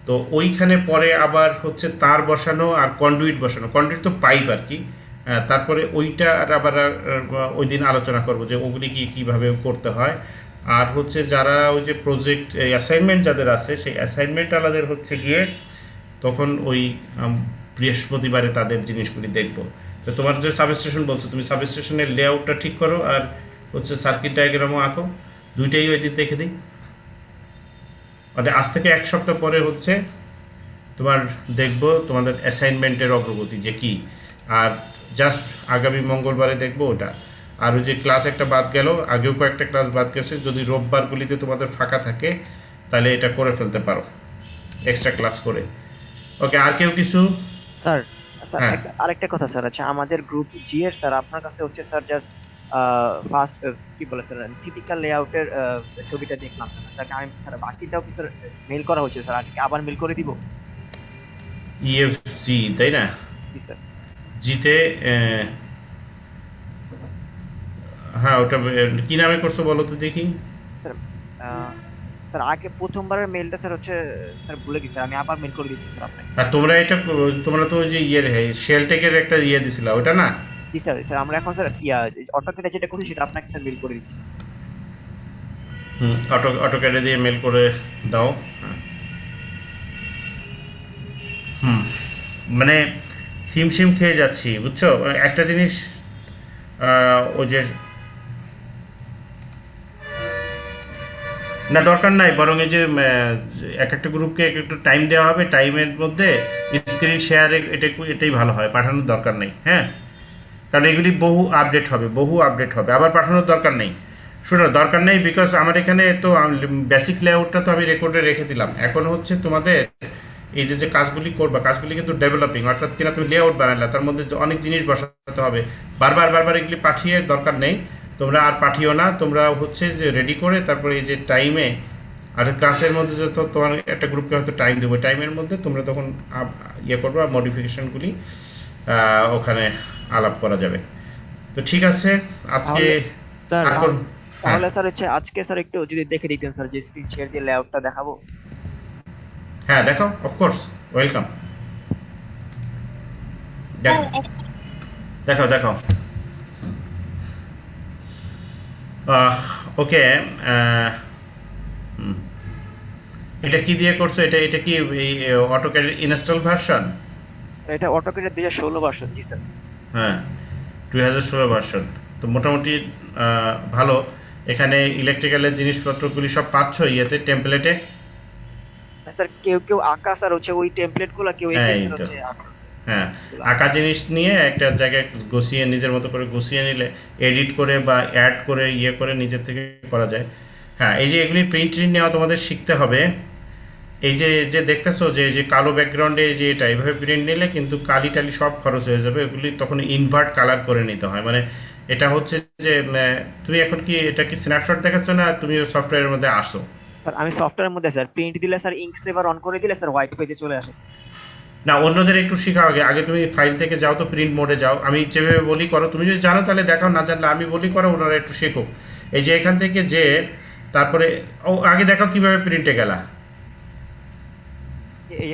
তো ওইখানে পরে আবার হচ্ছে তার বসানো আর কন্ডুইট বসানো, কন্ডুইট তো পাইপ আর কি। তারপরে ওইটা আবার ওই দিন আলোচনা করবো যে ওগুলি কীভাবে করতে হয়। আর হচ্ছে যারা ওই যে প্রজেক্ট অ্যাসাইনমেন্ট যাদের আছে, সেই অ্যাসাইনমেন্ট আলাদের হচ্ছে গিয়ে তখন ওই বৃহস্পতিবারে তাদের জিনিসগুলি দেখবো। তো তোমার যে সাবস্টেশন বলছো, তুমি সাবস্টেশনের লেআউটটা ঠিক করো আর হচ্ছে সার্কিট ডায়াগ্রামও আঁকো, দুইটাই ওই দিন দেখে দিই। মানে আজ থেকে এক সপ্তাহ পরে হচ্ছে তোমার দেখবো তোমাদের অ্যাসাইনমেন্টের অগ্রগতি যে কি, আর জাস্ট আগামী মঙ্গলবারে দেখবো ওটা। আর ওই যে ক্লাস একটা বাদ গেল, আগেও কয়েকটা ক্লাস বাদ গেছে, যদি রোববারগুলিতে তোমাদের ফাঁকা থাকে তাহলে এটা করে ফেলতে পারো এক্সট্রা ক্লাস করে। ওকে, আর কেউ কিছু? স্যার স্যার হ্যাঁ। আরেকটা কথা স্যার, আচ্ছা আমাদের গ্রুপ জি এর স্যার আপনার কাছে হচ্ছে স্যার জাস্ট ফার্স্ট কি বলে স্যার টিপিক্যাল লেআউটের ছবিটা দেখলাম স্যার, আমি স্যার বাকিটাও কি স্যার মেল করা হয়েছে স্যার, আবার মেল করে দিব? ইএফজি তাই না? জি স্যার। জিতে হ্যাঁ, ওটা কি নামে করছো বলো তো দেখি। স্যার স্যার আগে প্রথমবারের মেলটা স্যার হচ্ছে স্যার ভুলে গেছি, আমি আবার মেল করে দিচ্ছি স্যার আপনাকে। আর তোমরা তো ওই যে শেলটেকের একটা দিছিলা, ওটা না? জি স্যার। স্যার আমরা এখন স্যার অটোক্যাডে যেটা করি সেটা আপনাকে স্যার মেল করে দিচ্ছি। অটোক্যাডে দিয়ে মেল করে দাও। মানে হিমশিম খেয়ে যাচ্ছি বুঝছো। একটা জিনিস ওই যে না দরকার নাই, বরং এই যে এক একটা গ্রুপকে একটু টাইম দেওয়া হবে, টাইমের মধ্যে স্ক্রিন শেয়ারে এটাই ভালো হয়, পাঠানোর দরকার নেই। হ্যাঁ, কারণ এগুলি বহু আপডেট হবে, আবার পাঠানোর দরকার নেই। শুনো, দরকার নেই, বিকজ আমার এখানে তো বেসিক লেআউটটা তো আমি রেকর্ডে রেখে দিলাম। এখন হচ্ছে তোমাদের এই যে কাজগুলি করবা, কাজগুলি কিন্তু ডেভেলপিং, অর্থাৎ কিনা তুমি লেআউট বানাইলা, তার মধ্যে অনেক জিনিস বসাতে হবে, বারবার এগুলি পাঠিয়ে দরকার নেই, তোমরা আর পাঠিও না। তোমরা হচ্ছে যে রেডি করে তারপরে এই যে টাইমে, আর ক্লাসের মধ্যে যত তোমার একটা গ্রুপকে হয়তো টাইম দেবো, টাইমের মধ্যে তোমরা তখন ইয়ে করবা, মডিফিকেশনগুলি ওখানে আলাপ করা যাবে। তো ঠিক আছে, আজকে তাহলে স্যার হচ্ছে আজকে স্যার একটু যদি দেখে দিতেন স্যার, যে স্ক্রিন শেয়ার দিয়ে লেআউটটা দেখাবো। হ্যাঁ দেখো, অফকোর্স, ওয়েলকাম। দেখো ওকে। এটা কি দিয়ে করছো? এটা কি অটোক্যাড ইনস্টল ভার্সন? এটা অটোক্যাড 2016 ভার্সন। জি স্যার। হ্যাঁ, 2016 ভার্সন, তো মোটামুটি ভালো। এখানে ইলেকট্রিক্যালের জিনিসপত্রগুলি সব পাচ্ছ ইয়েতে, টেমপ্লেটে। স্যার কেউ আঁকা স্যার হচ্ছে ওই টেমপ্লেটগুলো কেউ হ্যাঁ, আঁকা জিনিস নিয়ে একটা জায়গায় গুছিয়ে নিজের মতো করে গুছিয়ে নিলে, এডিট করে বা অ্যাড করে ইয়ে করে নিজের থেকে করা যায়। হ্যাঁ, এই যে এগুলি প্রিন্ট নেওয়া তোমাদের শিখতে হবে। এই যে দেখতেছো যে কালো ব্যাকগ্রাউন্ডে যে এটা এইভাবে প্রিন্ট নিলে কিন্তু কালি টালি সব খরচ হয়ে যাবে, এগুলি তখন ইনভার্ট কালার করে নিতে হয়। মানে এটা হচ্ছে যে তুমি এখন কি এটা কি স্ন্যাপশট দেখাচ্ছ না তুমি সফটওয়্যারের মধ্যে আসো? স্যার আমি সফটওয়্যারের মধ্যে স্যার প্রিন্ট দিলে স্যার ইঙ্ক সেভার অন করে দিলে স্যার হোয়াইট পেজে চলে আসে। না, অন্যদের একটু শেখাও আগে তুমি ফাইল থেকে যাও, তো প্রিন্ট মোডে যাও। আমি যেভাবে বলি করো, তুমি যদি জানো তাহলে দেখাও, না জানলে আমি বলি করো, ওনারা একটু শেখো। এই যে এখান থেকে যে তারপরে আগে দেখাও কিভাবে প্রিন্টে গেলা। এই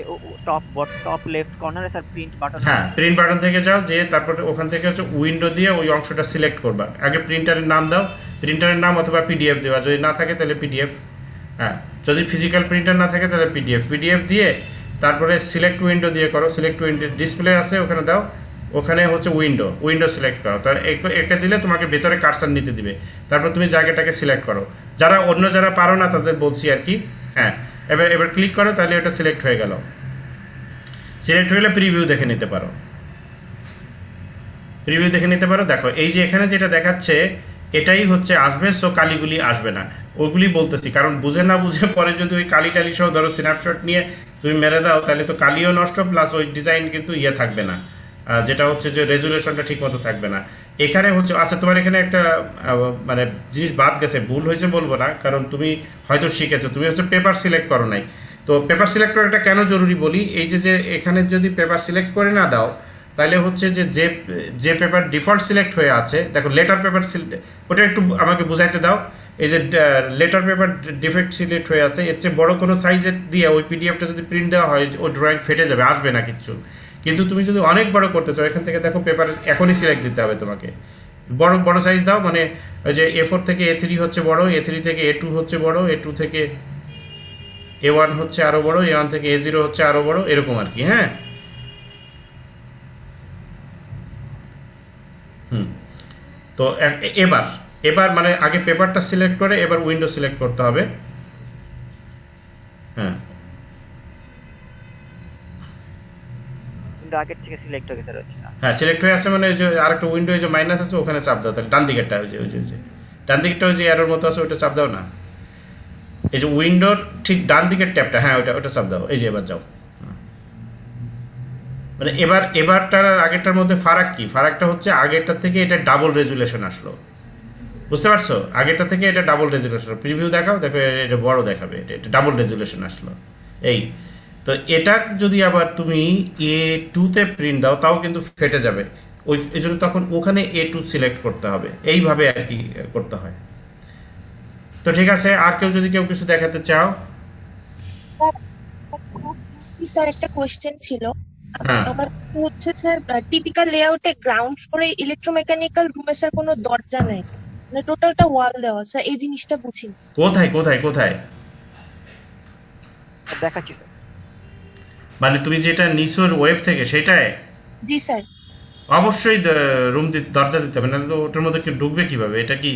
টপ লেফট কর্নারে স্যার প্রিন্ট বাটন। হ্যাঁ, প্রিন্ট বাটন থেকে যাও, যে তারপর ওখান থেকে হচ্ছে উইন্ডো দিয়ে ওই অংশটা সিলেক্ট করবা। আগে প্রিন্টারের নাম দাও, প্রিন্টারের নাম অথবা পিডিএফ দেওয়া, যদি না থাকে তাহলে পিডিএফ। হ্যাঁ, যদি ফিজিক্যাল প্রিন্টার না থাকে তাহলে পিডিএফ দিয়ে তারপরে সিলেক্ট উইন্ডো দিয়ে করো। সিলেক্ট উইন্ডো ডিসপ্লে আছে ওখানে দাও, ওখানে হচ্ছে উইন্ডো সিলেক্ট করো। তো একে দিলে তোমাকে ভেতরে কার্সার নিতে দিবে, তারপর তুমি জায়গাটাকে সিলেক্ট করো। যারা পারো না তাদের বলছি আর কি। হ্যাঁ, এবার ক্লিক করো, তাহলে এটা সিলেক্ট হয়ে গেল। সিলেক্ট হয়ে গেলে প্রিভিউ দেখে নিতে পারো। দেখো এই যে এখানে যেটা দেখাচ্ছে এটাই হচ্ছে আসবে, সো কালিগুলি আসবে না। ওইগুলি বলতেছি কারণ বুঝে না বুঝে পরে যদি ওই কালি সহ ধরো স্ন্যাপশট নিয়ে তুমি মেরে দাও, তাহলে তো কালিও নষ্ট, প্লাস ওই ডিজাইন কিন্তু থাকবে না, যেটা হচ্ছে যে রেজুলেশনটা ঠিক মতো থাকবে না। এখানে হচ্ছে আচ্ছা, তোমার এখানে একটা মানে জিনিস বাদ গেছে, ভুল হয়েছে বলবো না, কারণ তুমি হয়তো শিখেছো, তুমি হচ্ছে পেপার সিলেক্ট করো নাই। তো পেপার সিলেক্ট করাটা কেন জরুরি বলি, এই যে এখানে যদি পেপার সিলেক্ট করে না দাও, তাহলে হচ্ছে যে পেপার ডিফল্ট সিলেক্ট হয়ে আছে, দেখো লেটার পেপার ওটা একটু আমাকে বুঝাইতে দাও। এই যে লেটার পেপার ডিফেক্ট সিলেক্ট হয়ে আছে, এর চেয়ে বড় কোনো সাইজের দিয়ে ওই পিডিএফটা যদি প্রিন্ট দেওয়া হয়, ওই ড্রয়িং ফেটে যাবে, আসবে না কিচ্ছু। কিন্তু তুমি যদি অনেক বড় করতে চাও, এখান থেকে দেখো পেপার এখনই সিলেক্ট দিতে হবে তোমাকে। বড় সাইজ দাও, মানে ওই যে A4 থেকে A3 হচ্ছে বড়, A3 থেকে A2 হচ্ছে বড়, A2 থেকে A1 হচ্ছে আরো বড়, A1 থেকে A0 হচ্ছে আরো বড়, এরকম আর কি। হ্যাঁ, তো এবার মানে আগে পেপারটা সিলেক্ট করে এবার উইন্ডো সিলেক্ট করতে হবে। হ্যাঁ, কিন্তু আগের থেকে সিলেক্ট হয়ে গেছে রয়েছে। হ্যাঁ সিলেক্ট হয়ে আছে, মানে যে আরেকটা উইন্ডো যে মাইনাস আছে ওখানে চাপ দাও, তাহলে ডান দিকেরটা ওই যে ডান দিকেরটা ওই যে এরোর মতো আছে ওটা চাপ দাও না, এই যে উইন্ডোর ঠিক ডান দিকের ট্যাবটা, হ্যাঁ ওটা চাপ দাও। এই যে এবার যাও, মানে এবারটার আর আগেরটার মধ্যে ফারাক কি? ফারাকটা হচ্ছে আগেরটার থেকে এটা ডাবল রেজুলেশন আসলো, বুঝতে পারছো? আগেরটা থেকে এটা ডাবল রেজুলেশন। প্রিভিউ দেখাও, দেখো এটা বড় দেখাবে, এটা ডাবল রেজুলেশন আসলো। এই তো এটা যদি আবার তুমি A2 তে প্রিন্ট দাও, তাও কিন্তু ফেটে যাবে। এই জন্য তখন ওখানে A2 সিলেক্ট করতে হবে, এইভাবে আর কি করতে হয়। তো ঠিক আছে, আর যদি কেউ কিছু দেখাতে চাও। স্যার একটা কোশ্চেন ছিল হ্যাঁ, আমার, হচ্ছে স্যার টিপিক্যাল লেআউটে গ্রাউন্ড ফ্লোরে ইলেকট্রোমেকানিক্যাল রুমে স্যার কোনো দরজা নেই, মানে টোটালটা ওয়াল দেওয়া, স্যার এই জিনিসটা বুঝিনি। কোথায় দেখাচ্ছি স্যার। মানে তুমি যেটা নিচের ওয়েব থেকে সেটাই? জি স্যার। অবশ্যই রুম দরজা দিতে হবে, নাহলে তো ওটার মধ্যে কি ঢুকবে কিভাবে? এটা কি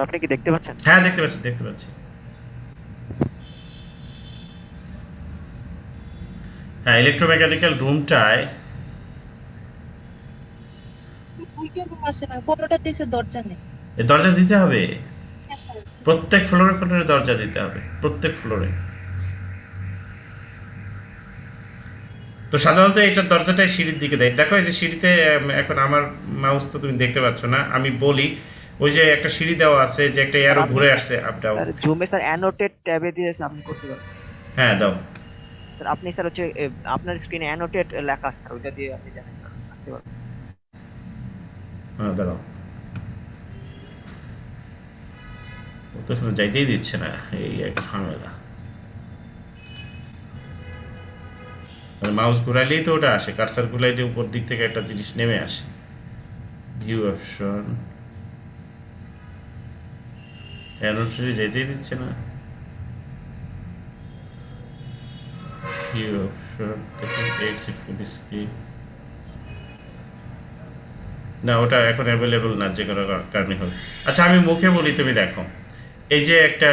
আপনি কি দেখতে পাচ্ছেন? হ্যাঁ দেখতে পাচ্ছি। হ্যাঁ, ইলেকট্রোমেকানিক্যাল রুমটায় দুইটা রুম আছে না, কোনোটাতে স্যার দরজা নেই। দরজা দিতে হবে, হ্যাঁ স্যার। প্রত্যেক ফ্লোরে দরজা দিতে হবে, প্রত্যেক ফ্লোরে। তো সাধারণত এটা দরজাটাই সিঁড়ির দিকে দেয়। দেখো এই যে সিঁড়িতে, এখন আমার মাউস তো তুমি দেখতে পাচ্ছ না, আমি বলি ওই যে একটা সিঁড়ি দেওয়া আছে, যে একটা এরো ঘুরে আসছে আপ ডাউন। জুমে স্যার অ্যানোটেট ট্যাবে দিয়ে আপনি করতে পারবেন। হ্যাঁ দাও। স্যার আপনি স্যার হচ্ছে আপনার স্ক্রিনে অ্যানোটেট লেখা আছে, ওটা দিয়ে আপনি জানেন রাখতে পারবেন। হ্যাঁ দাঁড়াও, ও তো এখানে যাইতেই দিচ্ছে না, এই একটা ঝামেলা। মানে মাউস ঘুরাইলেই তো ওটা আসে, কার্সার ঘুরাইলে উপর দিক থেকে একটা জিনিস নেমে আসে। ভিউ অপশন, অ্যানোটেটে যেতেই দিচ্ছে না। ভিউ অপশন দেখুন, এক্সিট ফুল স্ক্রিন, না ওটা এখন অ্যাভেলেবল না, যে কোনো কারণে হবে। আচ্ছা আমি মুখে বলি, তুমি দেখো এই যে একটা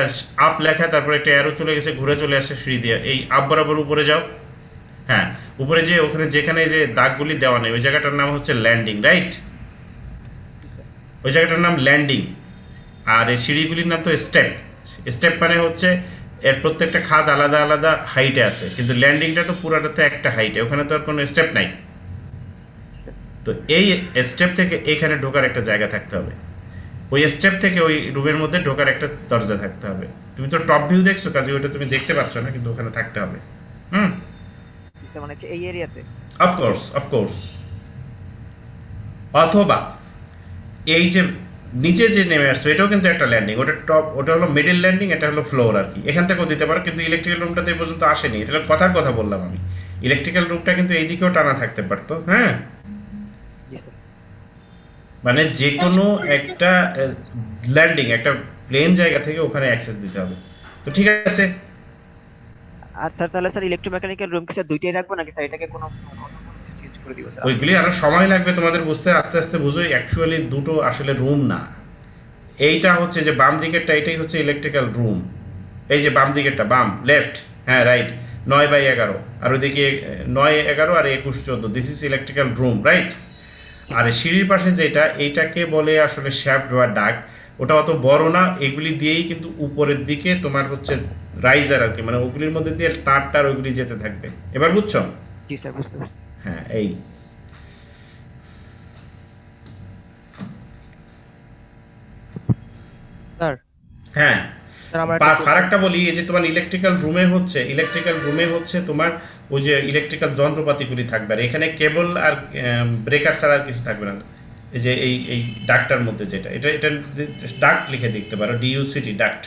আপ লেখা, তারপর একটা অ্যারো চলে গেছে, ঘুরে চলে আসছে সিঁড়ি দিয়ে, এই আপ বরাবর উপরে যাও। হ্যাঁ, উপরে যে ওখানে যেখানে যে দাগগুলি দেওয়া নেই, ওই জায়গাটার নাম হচ্ছে ল্যান্ডিং, রাইট? ওই জায়গাটার নাম ল্যান্ডিং। আর এই সিঁড়িগুলির নাম তো স্টেপ মানে হচ্ছে এর প্রত্যেকটা খাদ আলাদা আলাদা হাইটে আছে, কিন্তু ল্যান্ডিংটা তো পুরাটা তো একটা হাইটে, ওখানে তো আর কোনো স্টেপ নাই। তো এই স্টেপ থেকে এখানে ঢোকার একটা জায়গা থাকতে হবে, ওই স্টেপ থেকে ওই রুমের মধ্যে ঢোকার একটা দরজা থাকতে হবে। তুমি তো টপ ভিউ দেখছো, কাজে ওটা তুমি দেখতে পাচ্ছ না, কিন্তু ওখানে থাকতে হবে। মানে এই এরিয়াতে অফকোর্স অথবা এই যে নিচে যে নেমে আসছো এটাও কিন্তু একটা ল্যান্ডিং, ওটা টপ, ওটা হলো মিডল ল্যান্ডিং, এটা হলো ফ্লোর আর কি, এখান থেকেও দিতে পারো, কিন্তু ইলেকট্রিক্যাল রুমটাতে এই পর্যন্ত আসেনি, এটা হলো কথার কথা বললাম আমি। ইলেকট্রিক্যাল রুমটা কিন্তু এই দিকেও টানা থাকতে পারতো, হ্যাঁ, মানে যে কোনো একটা ল্যান্ডিং, একটা প্লেন জায়গা থেকে ওখানে অ্যাক্সেস দিতে হবে। তো ঠিক আছে, আর স্যার তাহলে স্যার ইলেকট্রোমেকানিক্যাল রুম কি স্যার দুইটাই রাখবো নাকি স্যার এটাকে কোনো চেঞ্জ করে দিব স্যার? ওইগুলি আরো সময় লাগবে তোমাদের বুঝতে, আস্তে আস্তে বুঝো। অ্যাকচুয়ালি দুটো আসলে রুম না, এইটা হচ্ছে যে বাম দিকেরটা, এটাই হচ্ছে ইলেকট্রিক্যাল রুম। এই যে বাম দিকেরটা, বাম লেফট, হ্যাঁ রাইট, 9/11, আর ওইদিকে 9/11 আর 21/14, this is electrical room, right. আর সিঁড়ির পাশে যেটা, এইটাকে বলে আসলে শ্যাফট বা ডাক, ওটা অত বড় না, এগুলি দিয়েই কিন্তু উপরের দিকে তোমার হচ্ছে রাইজার আর কি, মানে ওগুলির মধ্যে দিয়ে তার ওইগুলি যেতে থাকবে। এবার বুঝছো? জি স্যার, বুঝতে পারছি। হ্যাঁ, এই স্যার হ্যাঁ, স্যার আমার একটা ফারাকটা বলি, এই যে তোমার ইলেকট্রিক্যাল রুমে হচ্ছে তোমার ওই যে ইলেকট্রিক্যাল যন্ত্রপাতিগুলি থাকবে, আর এখানে কেবল আর ব্রেকার ছাড়া আর কিছু থাকবে না। এই যে এই ডাক্টার মধ্যে যেটা, এটা ডাক্ট লিখে দেখতে পারো, DUCT ডাক্ট।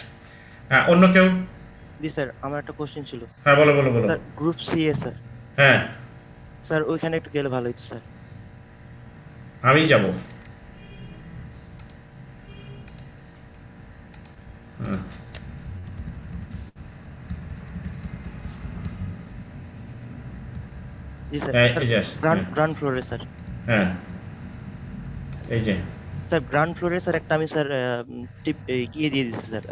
হ্যাঁ, অন্য কেউ? জি স্যার, আমার একটা কোশ্চেন ছিল। হ্যাঁ, বলো। স্যার গ্রুপ সি এ স্যার, হ্যাঁ স্যার ওইখানে একটু গেলে ভালো হতো স্যার। আমি যাব। হ্যাঁ, জি স্যার, এই স্যার যে আসছে, গ্রাউন্ড ফ্লোরে স্যার। হ্যাঁ এই যে স্যার গ্রাউন্ড ফ্লোরে স্যার একটা আমি স্যার টিপ ইয়ে দিয়ে দিচ্ছি স্যার,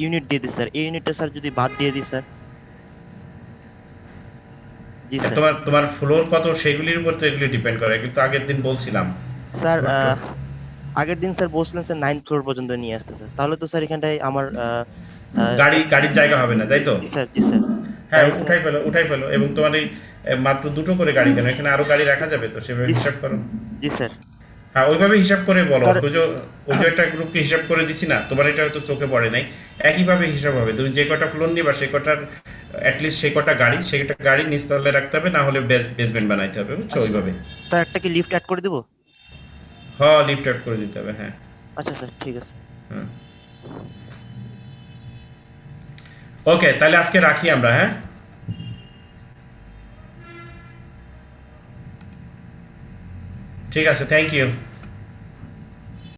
ইউনিট দিয়ে দিচ্ছি স্যার। এই ইউনিটটা স্যার যদি বাদ দিয়ে দিই স্যার। জি স্যার। তোমার ফ্লোর কত সেগুলির উপর তো এগুলি ডিপেন্ড করে, কিন্তু আগের দিন বলছিলাম স্যার আগের দিন স্যার বলছিলেন স্যার 9th ফ্লোর পর্যন্ত নিয়ে আসতে স্যার, তাহলে তো স্যার এখানটায় আমার গাড়ির জায়গা হবে না, তাই তো? স্যার জি স্যার। হ্যাঁ, উঠাই ফেলো এবং তোমার এই মাত্র দুটো করে গাড়ি কেন, এখানে আরো গাড়ি রাখা যাবে তো, সেভাবে হিসাব করো। জি স্যার। হ্যাঁ, ওইভাবে হিসাব করে বলো। ওই যে একটা গ্রুপকে হিসাব করে দিছি না, তোমার এটা হয়তো চোখে পড়ে নাই, একইভাবে হিসাব হবে। তুমি যে কটা ফ্লোর নিবা সে কটার অ্যাটলিস্ট সেই কটা গাড়ি, সেটা গাড়ি নিচতলায় রাখতে হবে, না হলে বেসমেন্ট বানাইতে হবে, বুঝছো? ওইভাবে। স্যার একটা কি লিফট অ্যাড করে দেব? হ্যাঁ, লিফট অ্যাড করে দিতে হবে, হ্যাঁ। আচ্ছা স্যার, ঠিক আছে। হ্যাঁ, ওকে, তাহলে আজকে রাখি আমরা। হ্যাঁ, ঠিক আছে, থ্যাংক ইউ।